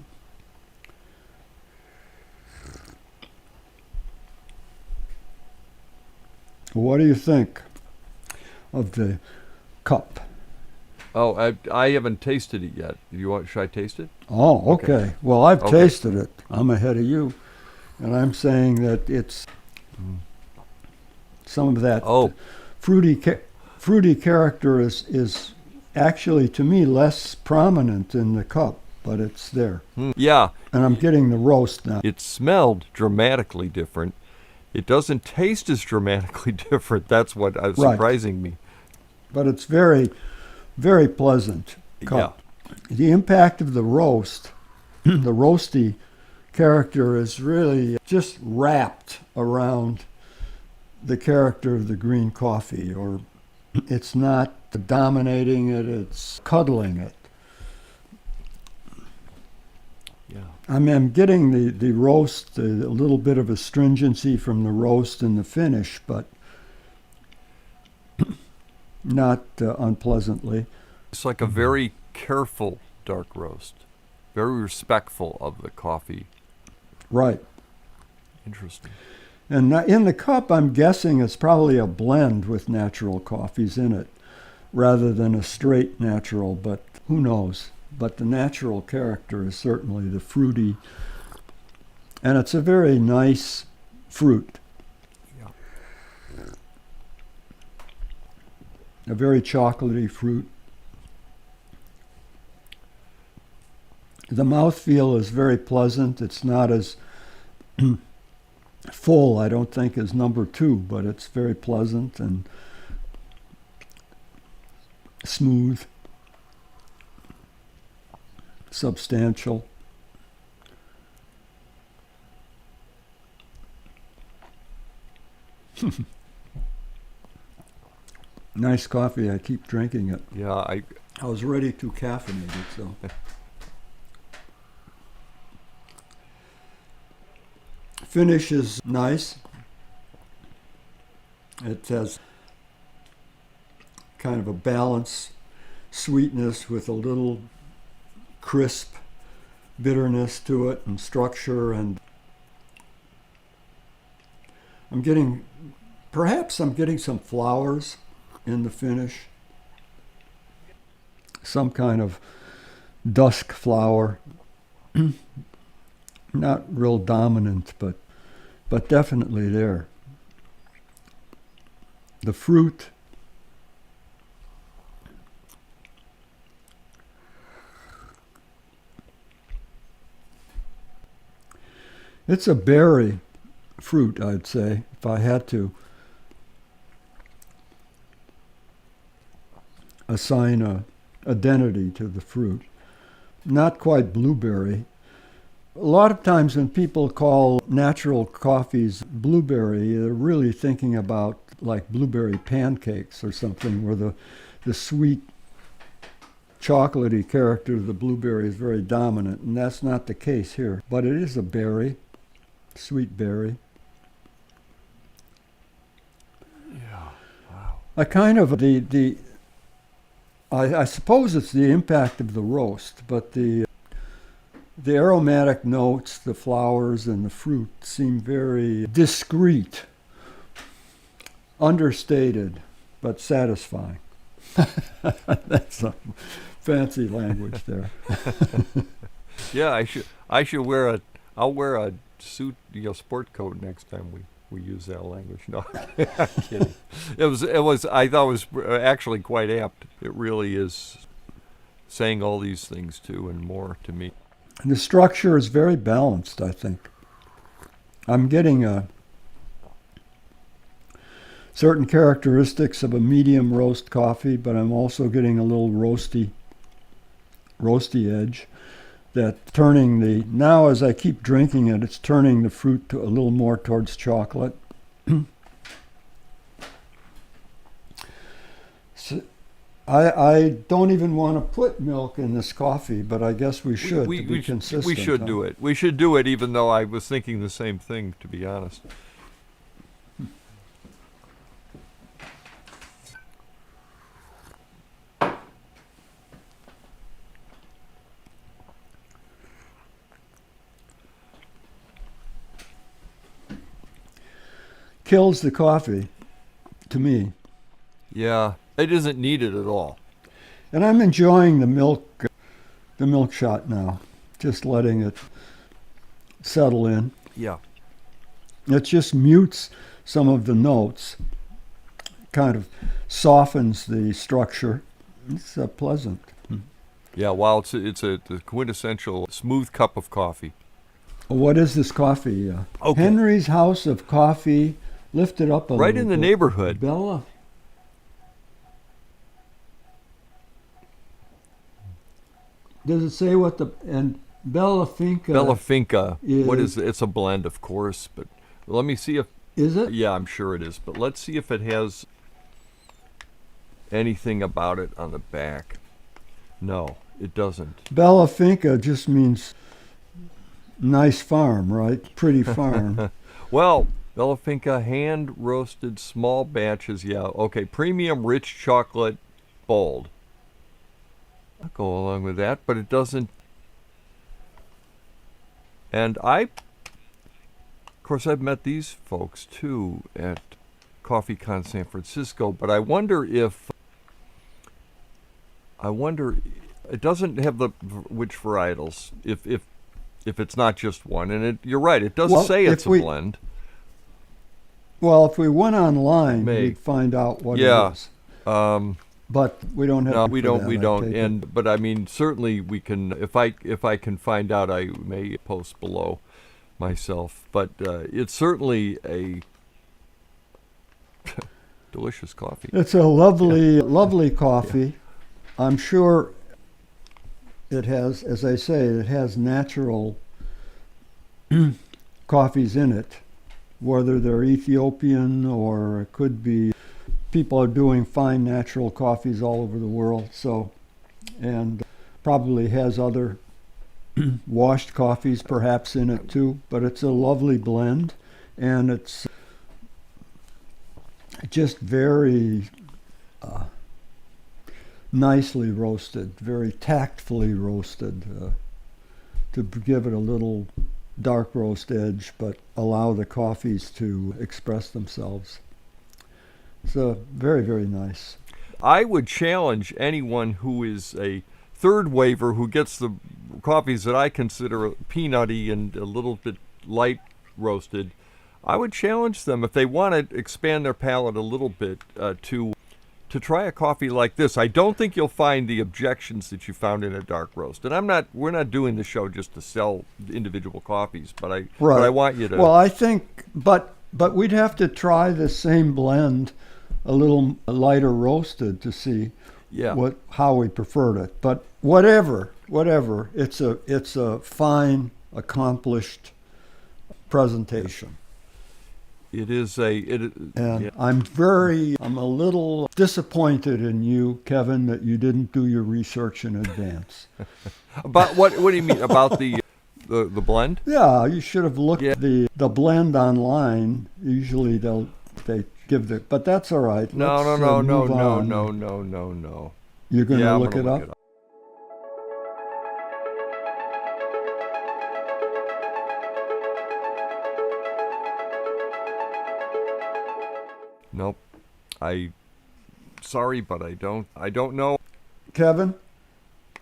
What do you think of the cup? Oh, I haven't tasted it yet. Should I taste it? Oh, okay. Okay. Well, I've Okay. tasted it. I'm ahead of you. And I'm saying that it's some of that Oh, fruity character is actually, to me, less prominent in the cup, but it's there. yeah. And I'm getting the roast now. It smelled dramatically different. It doesn't taste as dramatically different. That's what is Right. surprising me. But it's very, very pleasant cup. The impact of the roast, the roasty character is really just wrapped around the character of the green coffee, or it's not dominating it, it's cuddling it. Yeah. I'm getting the roast, a little bit of astringency from the roast and the finish, but not unpleasantly. It's like a very careful dark roast, very respectful of the coffee. Right. Interesting. And in the cup, I'm guessing it's probably a blend with natural coffees in it rather than a straight natural, but who knows? But the natural character is certainly the fruity, and it's a very nice fruit. Yeah. A very chocolatey fruit. The mouthfeel is very pleasant. It's not as full, I don't think, as number 2, but it's very pleasant and smooth, substantial. Nice coffee. I keep drinking it. Yeah, I was ready to caffeinate it, so. Finish is nice. It has kind of a balanced sweetness with a little crisp bitterness to it and structure, and perhaps I'm getting some flowers in the finish. Some kind of dusk flower. Not real dominant, but definitely there. The fruit, it's a berry fruit, I'd say, if I had to assign a identity to the fruit. Not quite blueberry. A lot of times when people call natural coffees blueberry, they're really thinking about like blueberry pancakes or something, where the sweet, chocolatey character of the blueberry is very dominant, and that's not the case here. But it is a berry, sweet berry. Yeah. Wow. A kind of I suppose it's the impact of the roast, but the aromatic notes, the flowers and the fruit seem very discreet, understated, but satisfying. That's some fancy language there. Yeah, I should wear I'll wear a suit, sport coat next time we use that language. No, I'm kidding. I thought it was actually quite apt. It really is saying all these things too and more to me. The structure is very balanced, I think. I'm getting certain characteristics of a medium roast coffee, but I'm also getting a little roasty edge. That now as I keep drinking it, it's turning the fruit to a little more towards chocolate. So I don't even want to put milk in this coffee, but I guess we should to be consistent. We should do it. We should do it, even though I was thinking the same thing, to be honest. Kills the coffee, to me. Yeah, it isn't needed at all. And I'm enjoying the milk shot now, just letting it settle in. Yeah. It just mutes some of the notes, kind of softens the structure. It's pleasant. Yeah, well, it's the quintessential smooth cup of coffee. What is this coffee? Okay. Henry's House of Coffee. Lift it up a Right little in the bit. neighborhood. Bella. Does it say what the and Bella Finca? Bella Finca. What is- is it? It's a blend, of course, but let me see if. Is it? Yeah, I'm sure it is, but let's see if it has anything about it on the back. No, it doesn't. Bella Finca just means nice farm, right? Pretty farm. Well, Bella Finca hand roasted small batches. Yeah, okay. Premium rich chocolate, bold. I'll go along with that, but it doesn't. And of course, I've met these folks too at CoffeeCon San Francisco, but I wonder it doesn't have which varietals if it's not just one. And you're right, it does say it's a blend. Well, if we went online, May. we'd find out what Yeah. it is. But we don't have. No, to we for don't. that, We I don't. take it. And but I mean, certainly we can. If I can find out, I may post below myself. But it's certainly a delicious coffee. It's a lovely coffee. I'm sure it has, as I say, it has natural coffees in it, whether they're Ethiopian or it could be. People are doing fine natural coffees all over the world, so, and probably has other washed coffees perhaps in it too, but it's a lovely blend, and it's just very nicely roasted, very tactfully roasted, to give it a little dark roast edge, but allow the coffees to express themselves. So very, very nice. I would challenge anyone who is a third waver who gets the coffees that I consider peanutty and a little bit light roasted. I would challenge them if they want to expand their palate a little bit to try a coffee like this. I don't think you'll find the objections that you found in a dark roast. And we're not doing the show just to sell individual coffees, but I want you to. Well, I think, but we'd have to try the same blend a little lighter roasted to see how we preferred it. But whatever, it's a fine, accomplished presentation. It is And I'm a little disappointed in you, Kevin, that you didn't do your research in advance. About what do you mean about the blend? Yeah, you should have looked at the blend online. Usually they give but that's all right. No. You're going to I'm look gonna it up? Nope. Sorry, but I don't know. Kevin,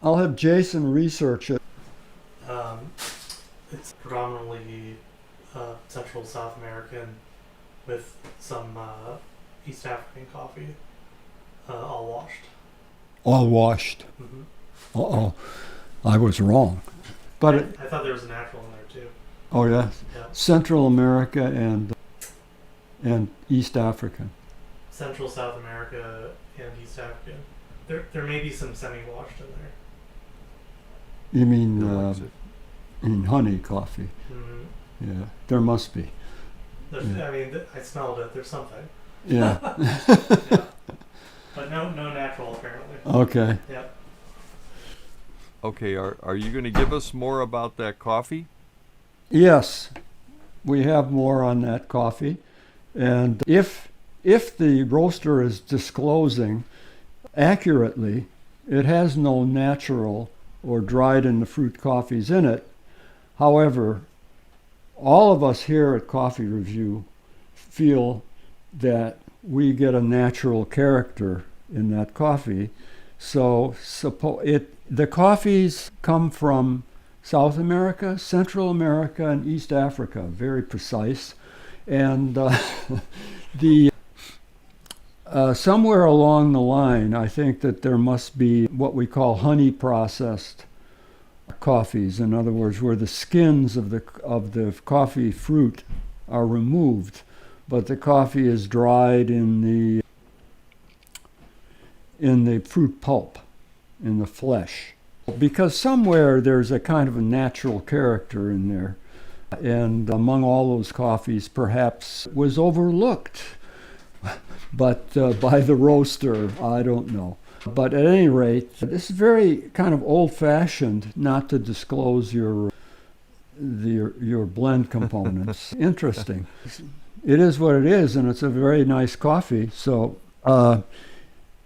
I'll have Jason research it. It's predominantly Central South American with some East African coffee, all washed. All washed. Mm-hmm. Uh-oh. I was wrong. But I thought there was a natural in there too. Oh, yeah. Yeah. Central America and East African. Central South America and East African. There may be some semi-washed in there. You mean honey coffee? Mm-hmm. Yeah, there must be. I mean, I smelled it. There's something. Yeah. Yeah. But no natural apparently. Okay. Yeah. Okay, are you going to give us more about that coffee? Yes, we have more on that coffee, and if the roaster is disclosing accurately, it has no natural or dried in the fruit coffees in it. However, all of us here at Coffee Review feel that we get a natural character in that coffee, So the coffees come from South America, Central America, and East Africa, very precise. And somewhere along the line, I think that there must be what we call honey processed coffees. In other words, where the skins of the coffee fruit are removed, but the coffee is dried in the fruit pulp, in the flesh. Because somewhere there's a kind of a natural character in there. And among all those coffees, perhaps was overlooked, but by the roaster, I don't know. But at any rate, this is very kind of old-fashioned not to disclose your blend components. Interesting. It is what it is, and it's a very nice coffee. So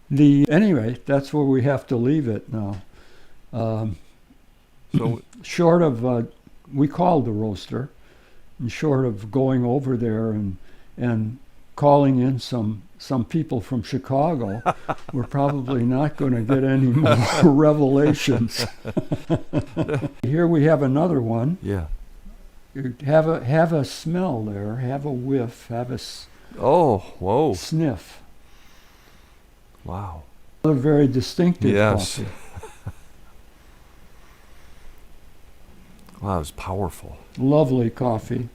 anyway, that's where we have to leave it now. So short of we called the roaster, and short of going over there and calling in some people from Chicago, we're probably not going to get any more revelations. Here we have another one. yeah. Have a smell there, have a whiff, have a Oh, whoa. sniff. Wow. Another very distinctive Yes. coffee. Wow, it's powerful. Lovely coffee.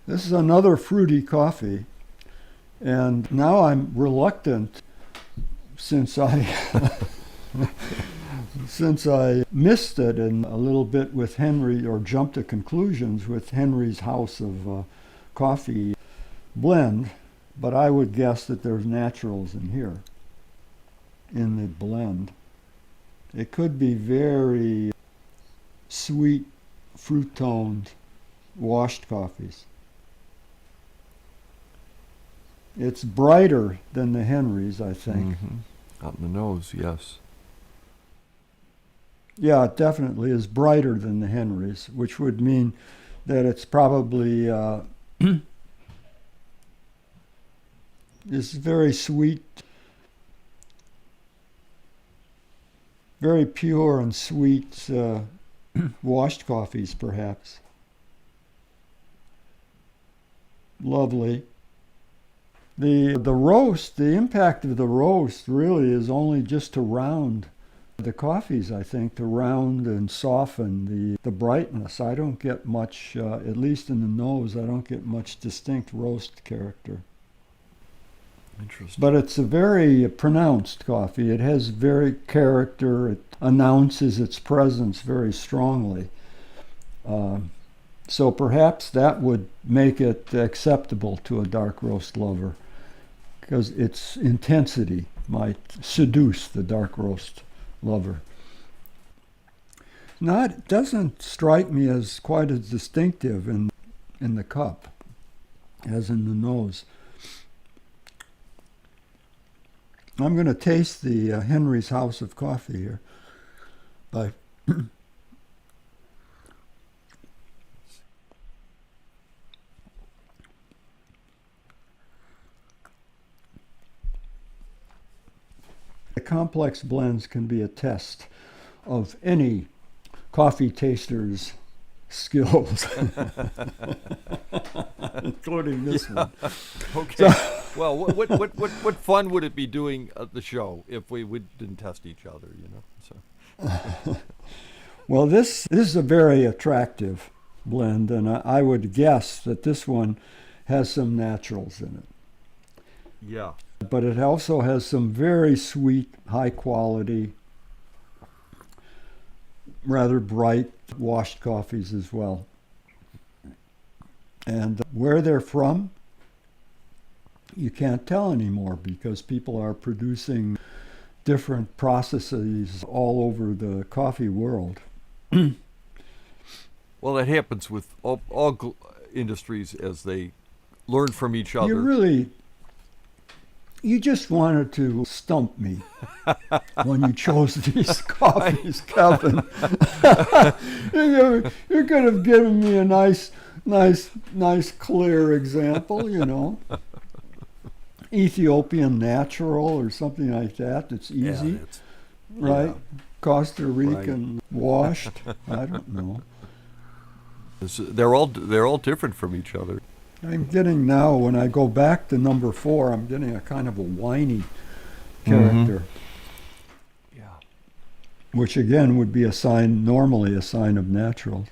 This is another fruity coffee, and now I'm reluctant, since I missed it and a little bit with Henry, or jumped to conclusions with Henry's House of Coffee blend, but I would guess that there's naturals in here, in the blend. It could be very sweet, fruit-toned, washed coffees. It's brighter than the Henry's, I think. Mm-hmm. Out in the nose, yes. Yeah, it definitely is brighter than the Henry's, which would mean that it's probably it's very sweet, very pure and sweet washed coffees, perhaps. Lovely. The roast, the impact of the roast really is only just to round the coffees, I think, to round and soften the brightness. I don't get much, at least in the nose, I don't get much distinct roast character. Interesting. But it's a very pronounced coffee. It has very character. It announces its presence very strongly. So perhaps that would make it acceptable to a dark roast lover, because its intensity might seduce the dark roast lover. Now, it doesn't strike me as quite as distinctive in the cup as in the nose. I'm going to taste the Henry's House of Coffee here. By the complex blends can be a test of any coffee taster's skills, including this one. Okay. Well, what fun would it be doing the show if we didn't test each other, you know? So. Well, this is a very attractive blend, and I would guess that this one has some naturals in it. Yeah. But it also has some very sweet, high quality, rather bright washed coffees as well. And where they're from, you can't tell anymore, because people are producing different processes all over the coffee world. Well, that happens with all industries as they learn from each other. You just wanted to stump me when you chose these coffees, Kevin. You could have given me a nice, clear example, you know. Ethiopian natural or something like that. It's easy, Yeah, it's, right? yeah. Costa Rican washed. I don't know. They're all different from each other. I'm getting now, when I go back to number 4, I'm getting a kind of a whiny character, Yeah. which again would be normally a sign of naturals.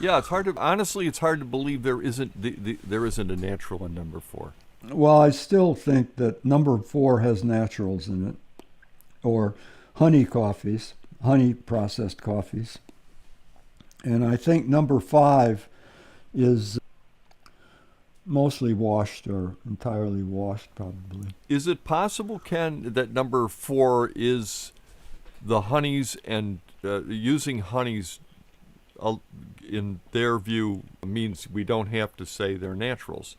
Yeah, it's hard to believe there isn't there isn't a natural in number 4. Well, I still think that number 4 has naturals in it, or honey coffees, honey processed coffees. And I think number 5 is mostly washed or entirely washed, probably. Is it possible, Ken, that number 4 is the honeys, and using honeys in their view means we don't have to say they're naturals?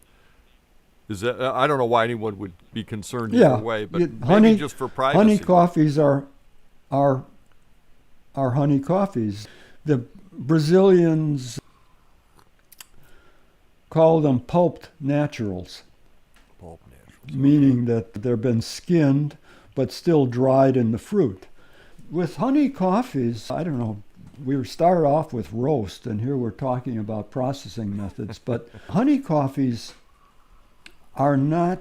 Is that, I don't know why anyone would be concerned either way, but maybe just for privacy. Honey coffees are honey coffees. The Brazilians call them pulped naturals, meaning that they've been skinned but still dried in the fruit. With honey coffees, I don't know, we started off with roast, and here we're talking about processing methods, but honey coffees are not,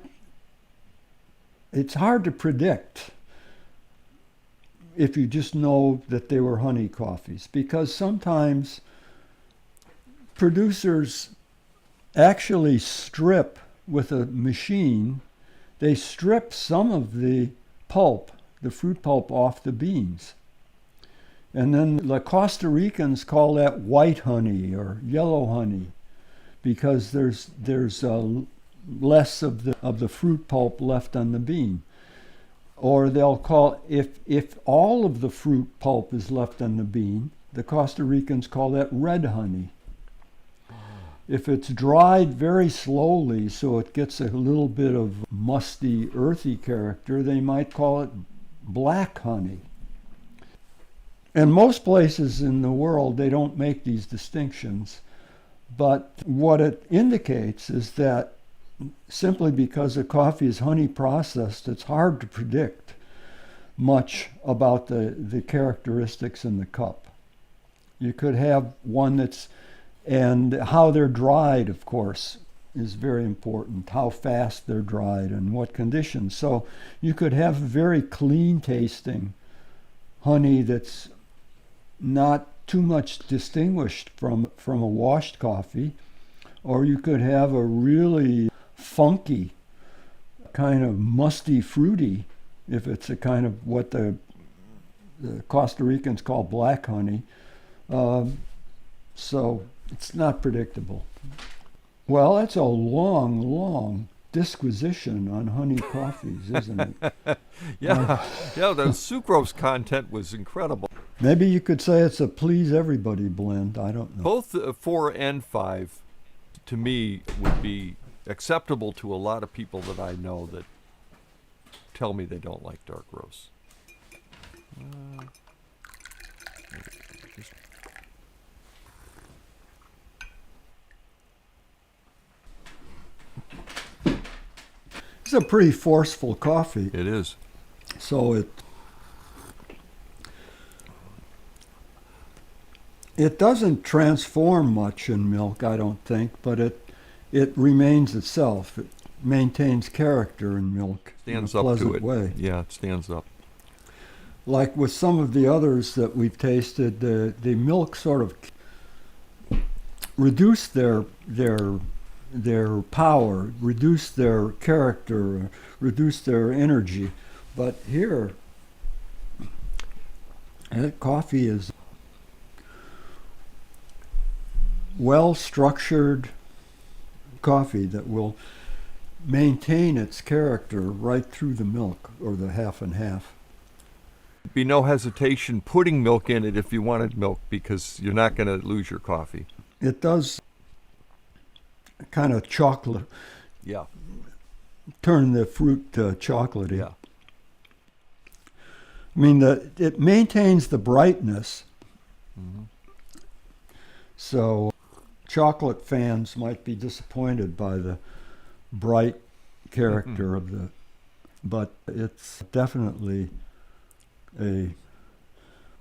it's hard to predict if you just know that they were honey coffees, because sometimes producers actually strip with a machine, they strip some of the pulp, the fruit pulp, off the beans. And then the Costa Ricans call that white honey or yellow honey, because there's less of the fruit pulp left on the bean. Or they'll call, if all of the fruit pulp is left on the bean, the Costa Ricans call that red honey. If it's dried very slowly so it gets a little bit of musty, earthy character, they might call it black honey. In most places in the world, they don't make these distinctions, but what it indicates is that simply because a coffee is honey processed, it's hard to predict much about the characteristics in the cup. You could have one that's, and how they're dried, of course, is very important, how fast they're dried and what conditions. So you could have very clean tasting honey that's not too much distinguished from a washed coffee, or you could have a really funky, kind of musty, fruity, if it's a kind of what the Costa Ricans call black honey. So it's not predictable. Well, that's a long, long disquisition on honey coffees, isn't it? Yeah, the sucrose content was incredible. Maybe you could say it's a please everybody blend. I don't know. Both 4 and 5, to me, would be acceptable to a lot of people that I know that tell me they don't like dark roasts. It's a pretty forceful coffee. It is. So it doesn't transform much in milk, I don't think, but it remains itself. It maintains character in milk Stands in a up pleasant to it. way. Yeah, it stands up. Like with some of the others that we've tasted, the milk sort of reduced their power, reduced their character, reduced their energy. But here, that coffee is well-structured coffee that will maintain its character right through the milk, or the half and half. Be no hesitation putting milk in it if you wanted milk, because you're not going to lose your coffee. It does kind of chocolate, Yeah. turn the fruit chocolatey. Yeah. I mean, it maintains the brightness. Mm-hmm. So chocolate fans might be disappointed by the bright character of the, but it's definitely a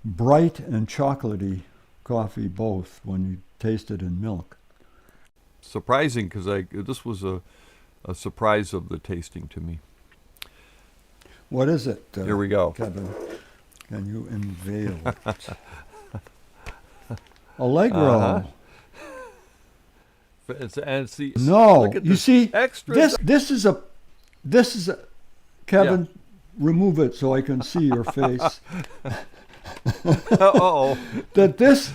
bright and chocolatey coffee both when you taste it in milk. Surprising, because this was a surprise of the tasting to me. What is it? Here we go. Kevin, can you unveil it? Allegro. And see, No, look at you this see, extra. this is a, Kevin, remove it so I can see your face. Uh-oh. That this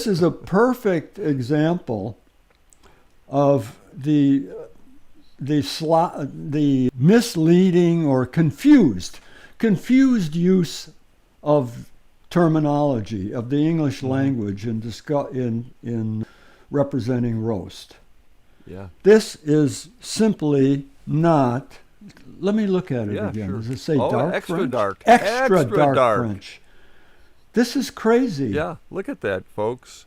is a perfect example of the misleading or confused use of terminology of the English language in representing roast. Yeah. This is simply not. Let me look at it Yeah, again. sure. Does it say Oh, dark extra French? dark. Extra Extra dark dark. French. This is crazy. Yeah, look at that, folks.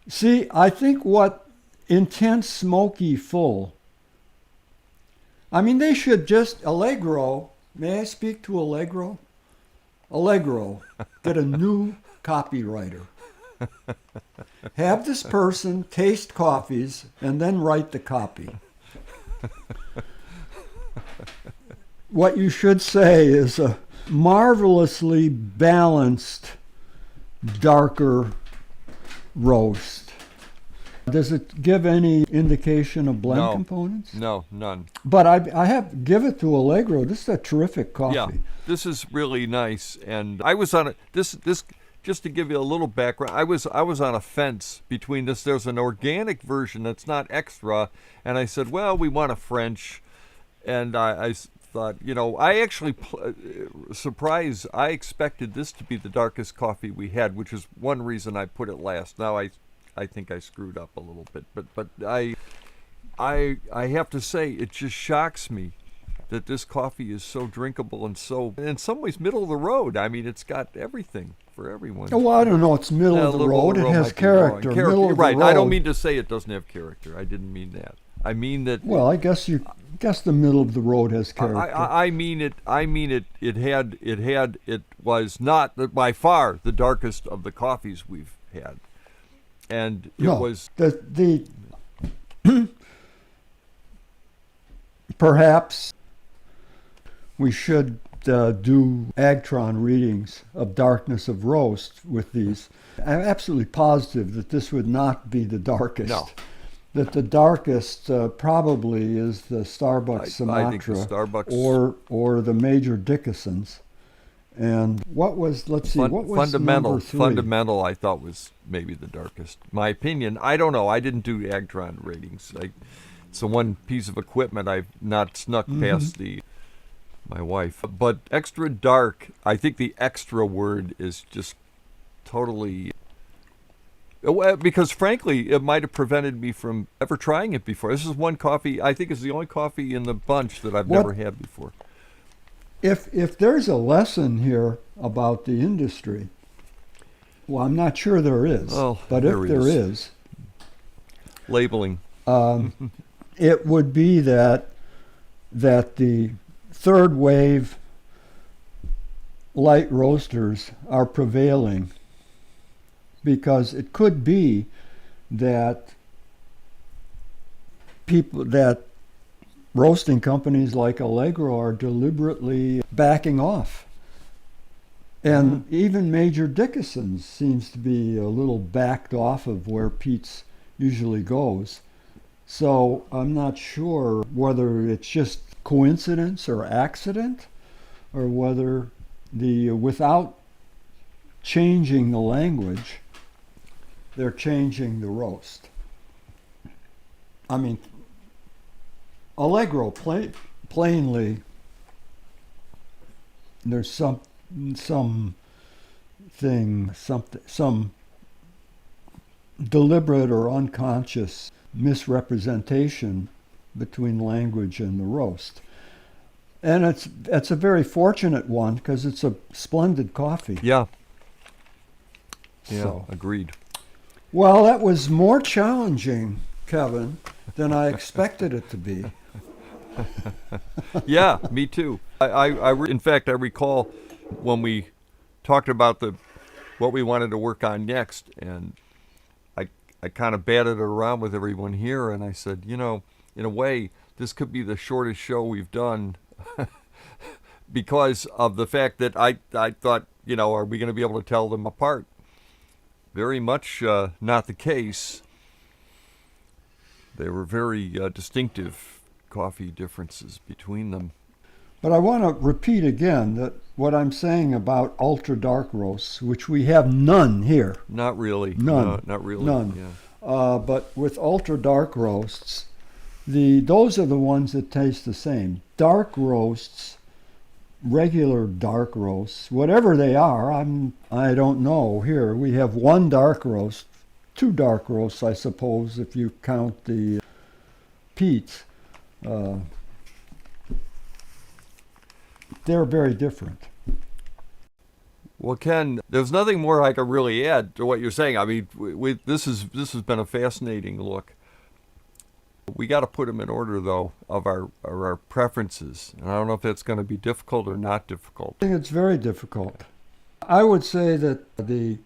See, I think what intense smoky full. I mean, they should just Allegro. May I speak to Allegro? Allegro, get a new copywriter. Have this person taste coffees and then write the copy. What you should say is a marvelously balanced, darker roast. Does it give any indication of blend No. components? No, none. But I have give it to Allegro. This is a terrific coffee. Yeah, this is really nice. And I was on this just to give you a little background. I was on a fence between this. There's an organic version that's not extra, and I said, well, we want a French, and I thought, I actually surprised. I expected this to be the darkest coffee we had, which is one reason I put it last. Now I think I screwed up a little bit, but I have to say it just shocks me that this coffee is so drinkable and so, in some ways, middle of the road. I mean, it's got everything for everyone. Oh, well, I don't know. It's middle of the road. It has character. Middle of the right. road. I don't mean to say it doesn't have character. I didn't mean that. I mean that. Well, I guess the middle of the road has character. I mean it. It was not by far the darkest of the coffees we've had, and it was the perhaps we should do Agtron readings of darkness of roast with these. I'm absolutely positive that this would not be the darkest. No. That the darkest probably is the Starbucks Sumatra, I think the Starbucks or the major Dickasons. And what was fundamental? number 3? Fundamental, I thought was maybe the darkest. My opinion. I don't know. I didn't do Agtron ratings. It's the one piece of equipment I've not snuck past my wife. But extra dark. I think the extra word is just totally. Because frankly, it might have prevented me from ever trying it before. This is one coffee, I think it's the only coffee in the bunch that I've never had before. If there's a lesson here about the industry, well, I'm not sure there is. Well, but if there is, labeling. It would be that the third wave light roasters are prevailing. Because it could be that roasting companies like Allegro are deliberately backing off. And even Major Dickason seems to be a little backed off of where Peet's usually goes. So I'm not sure whether it's just coincidence or accident, or whether without changing the language, they're changing the roast. I mean, Allegro plainly, there's some deliberate or unconscious misrepresentation between language and the roast. And it's a very fortunate one because it's a splendid coffee. Yeah. So. Agreed. Well, that was more challenging, Kevin, than I expected it to be. Yeah, me too. In fact, I recall when we talked about what we wanted to work on next, and I kind of batted it around with everyone here, and I said, in a way, this could be the shortest show we've done because of the fact that I thought, are we going to be able to tell them apart? Very much not the case. They were very distinctive coffee differences between them. But I want to repeat again that what I'm saying about ultra dark roasts, which we have none here. Not really. None. No, not really. None. Yeah. But with ultra dark roasts, those are the ones that taste the same. Dark roasts, regular dark roasts, whatever they are, I don't know. Here we have one dark roast, two dark roasts, I suppose, if you count the Peets. They're very different. Well, Ken, there's nothing more I could really add to what you're saying. I mean, this has been a fascinating look. We got to put them in order, though, of our preferences. And I don't know if that's going to be difficult or not difficult. I think it's very difficult. I would say that the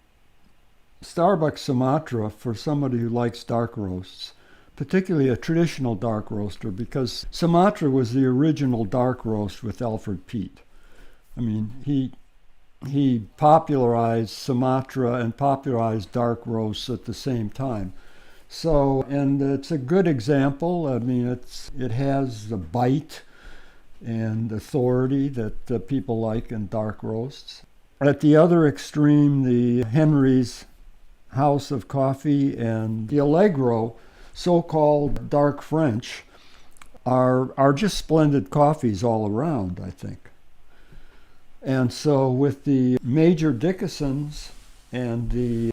Starbucks Sumatra, for somebody who likes dark roasts, particularly a traditional dark roaster, because Sumatra was the original dark roast with Alfred Peet. I mean, he popularized Sumatra and popularized dark roasts at the same time. So, and it's a good example. I mean, it has the bite and authority that people like in dark roasts. At the other extreme, the Henry's House of Coffee and the Allegro, so-called dark French, are just splendid coffees all around, I think. And so with the major Dickasons and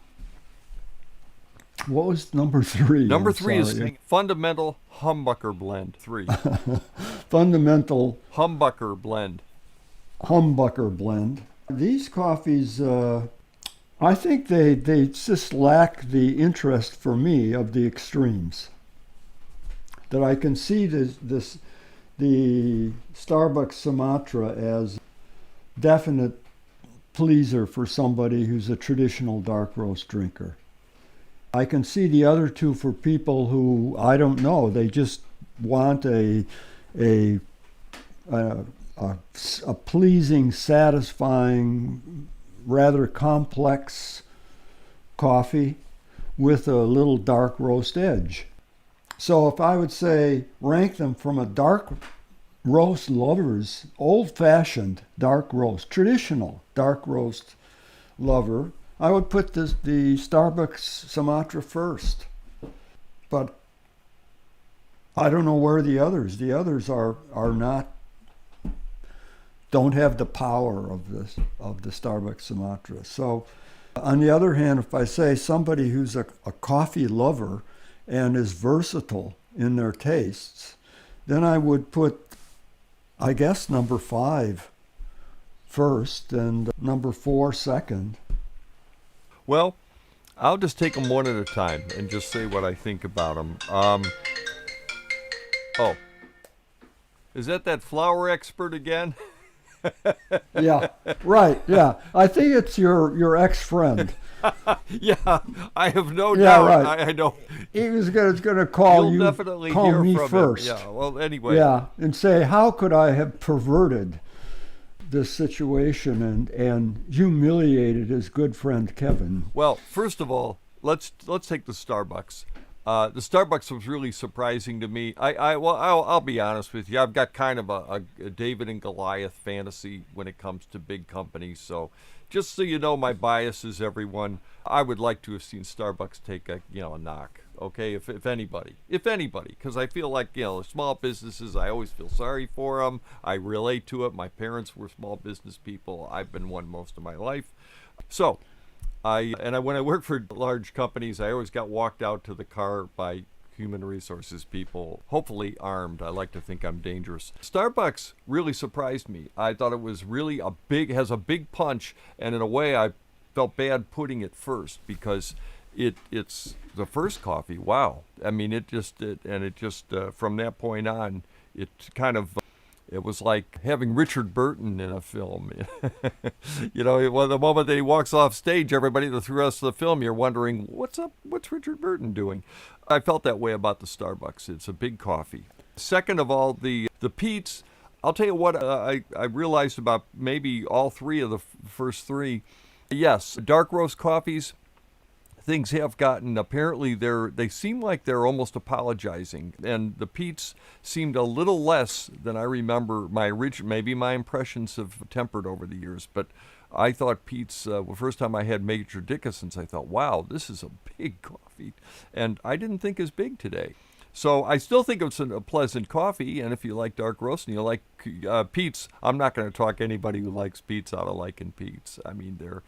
what was number 3? Number 3 is Fundamental Humbucker Blend 3. Fundamental Humbucker Blend. Humbucker Blend. These coffees, I think they just lack the interest for me of the extremes. That I can see the Starbucks Sumatra as definite pleaser for somebody who's a traditional dark roast drinker. I can see the other two for people who, I don't know, they just want a pleasing, satisfying, rather complex coffee with a little dark roast edge. So if I would say rank them from a dark roast lover's, old-fashioned dark roast, traditional dark roast lover, I would put the Starbucks Sumatra first. But I don't know where the others are not, don't have the power of the Starbucks Sumatra. So on the other hand, if I say somebody who's a coffee lover and is versatile in their tastes, then I would put, I guess, number 5 first and number 4 second. Well, I'll just take them one at a time and just say what I think about them. Oh, is that flower expert again? Yeah, right, yeah. I think it's your ex-friend. Yeah, I have no Yeah, doubt. right. I know. He was going to call You'll definitely call hear me from first. him. Yeah, well, anyway. Yeah, and say, how could I have perverted this situation and humiliated his good friend Kevin? Well, first of all, let's take the Starbucks. The Starbucks was really surprising to me. I'll be honest with you. I've got kind of a David and Goliath fantasy when it comes to big companies. So, just so you know, my biases, everyone. I would like to have seen Starbucks take a knock. Okay, if anybody, because I feel like small businesses. I always feel sorry for them. I relate to it. My parents were small business people. I've been one most of my life. So. When I worked for large companies, I always got walked out to the car by human resources people, hopefully armed. I like to think I'm dangerous. Starbucks really surprised me. I thought it was really has a big punch, and in a way I felt bad putting it first because it's the first coffee. Wow. I mean, it just from that point on, It was like having Richard Burton in a film. The moment that he walks off stage, everybody, the rest of the film, you're wondering, what's up? What's Richard Burton doing? I felt that way about the Starbucks. It's a big coffee. Second of all, the Peets, I'll tell you what, I realized about maybe all three of the first three. Yes, dark roast coffees, things have gotten, apparently they seem like they're almost apologizing, and the Peets seemed a little less than I remember. Maybe my impressions have tempered over the years, but I thought Peets, the first time I had Major Dickason, I thought, wow, this is a big coffee, and I didn't think as big today. So I still think it's a pleasant coffee, and if you like dark roast and you like Peets, I'm not going to talk anybody who likes Peets out of liking Peets. I mean, they're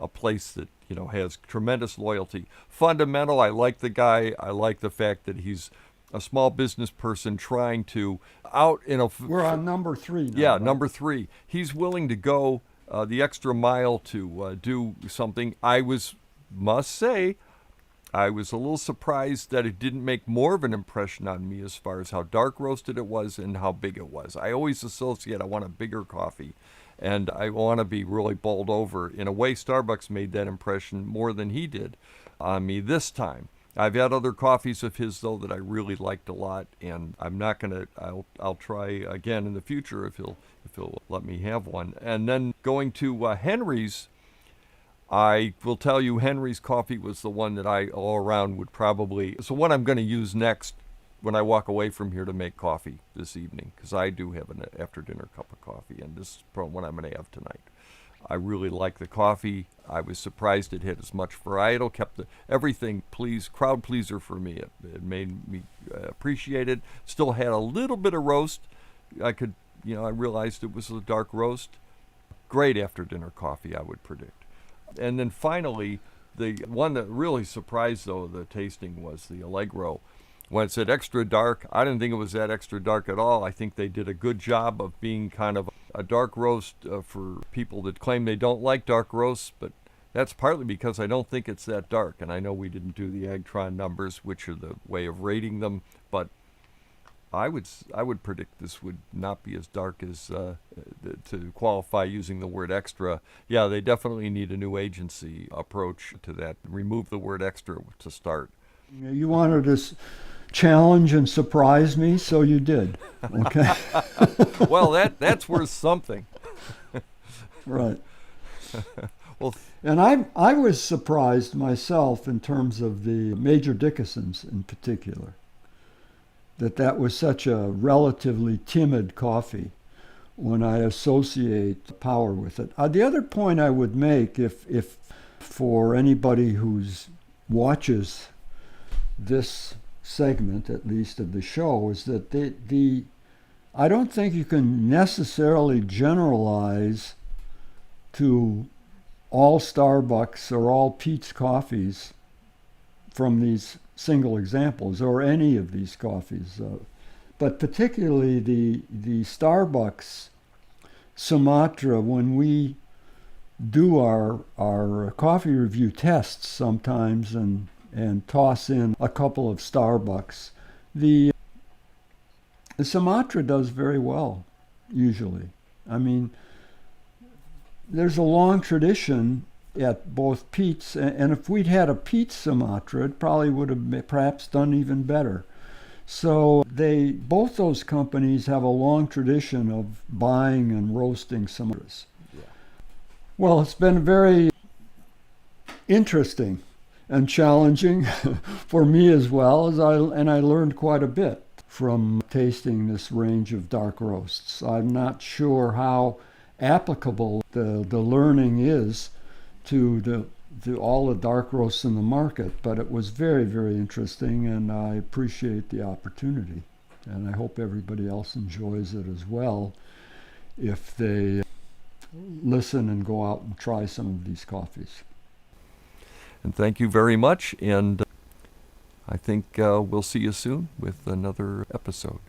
a place that has tremendous loyalty. Fundamental, I like the guy. I like the fact that he's a small business person trying to We're on number 3 now. Yeah, right? number 3. He's willing to go the extra mile to do something. Must say, I was a little surprised that it didn't make more of an impression on me as far as how dark roasted it was and how big it was. I always associate I want a bigger coffee, and I want to be really bowled over. In a way, Starbucks made that impression more than he did on me this time. I've had other coffees of his, though, that I really liked a lot, and I'm not going to, I'll try again in the future if he'll let me have one. And then going to Henry's, I will tell you, Henry's coffee was the one that I all around would probably, it's the one I'm going to use next when I walk away from here to make coffee this evening, because I do have an after dinner cup of coffee, and this is probably what I'm going to have tonight. I really like the coffee. I was surprised it had as much varietal, kept everything crowd pleaser for me. It made me appreciate it. Still had a little bit of roast. I realized it was a dark roast. Great after dinner coffee, I would predict. And then finally, the one that really surprised, though, the tasting was the Allegro. When it said extra dark, I didn't think it was that extra dark at all. I think they did a good job of being kind of a dark roast for people that claim they don't like dark roasts, but that's partly because I don't think it's that dark. And I know we didn't do the Agtron numbers, which are the way of rating them, but I would predict this would not be as dark as to qualify using the word extra. Yeah, they definitely need a new agency approach to that. Remove the word extra to start. You wanted to challenge and surprise me, so you did. Okay. Well, that's worth something. Right. Well, and I was surprised myself in terms of the Major Dickasons in particular, that was such a relatively timid coffee when I associate power with it. The other point I would make, if for anybody who's watches this segment, at least of the show, is that I don't think you can necessarily generalize to all Starbucks or all Peet's coffees from these single examples, or any of these coffees, but particularly the Starbucks Sumatra. When we do our coffee review tests sometimes and toss in a couple of Starbucks, the Sumatra does very well usually. I mean, there's a long tradition at both Peet's, and if we'd had a Peet's Sumatra, it probably would have perhaps done even better. So both those companies have a long tradition of buying and roasting Sumatras. Yeah. Well, it's been very interesting and challenging for me as well, and I learned quite a bit from tasting this range of dark roasts. I'm not sure how applicable the learning is to all the dark roasts in the market, but it was very, very interesting, and I appreciate the opportunity. And I hope everybody else enjoys it as well if they listen and go out and try some of these coffees. And thank you very much, and I think we'll see you soon with another episode.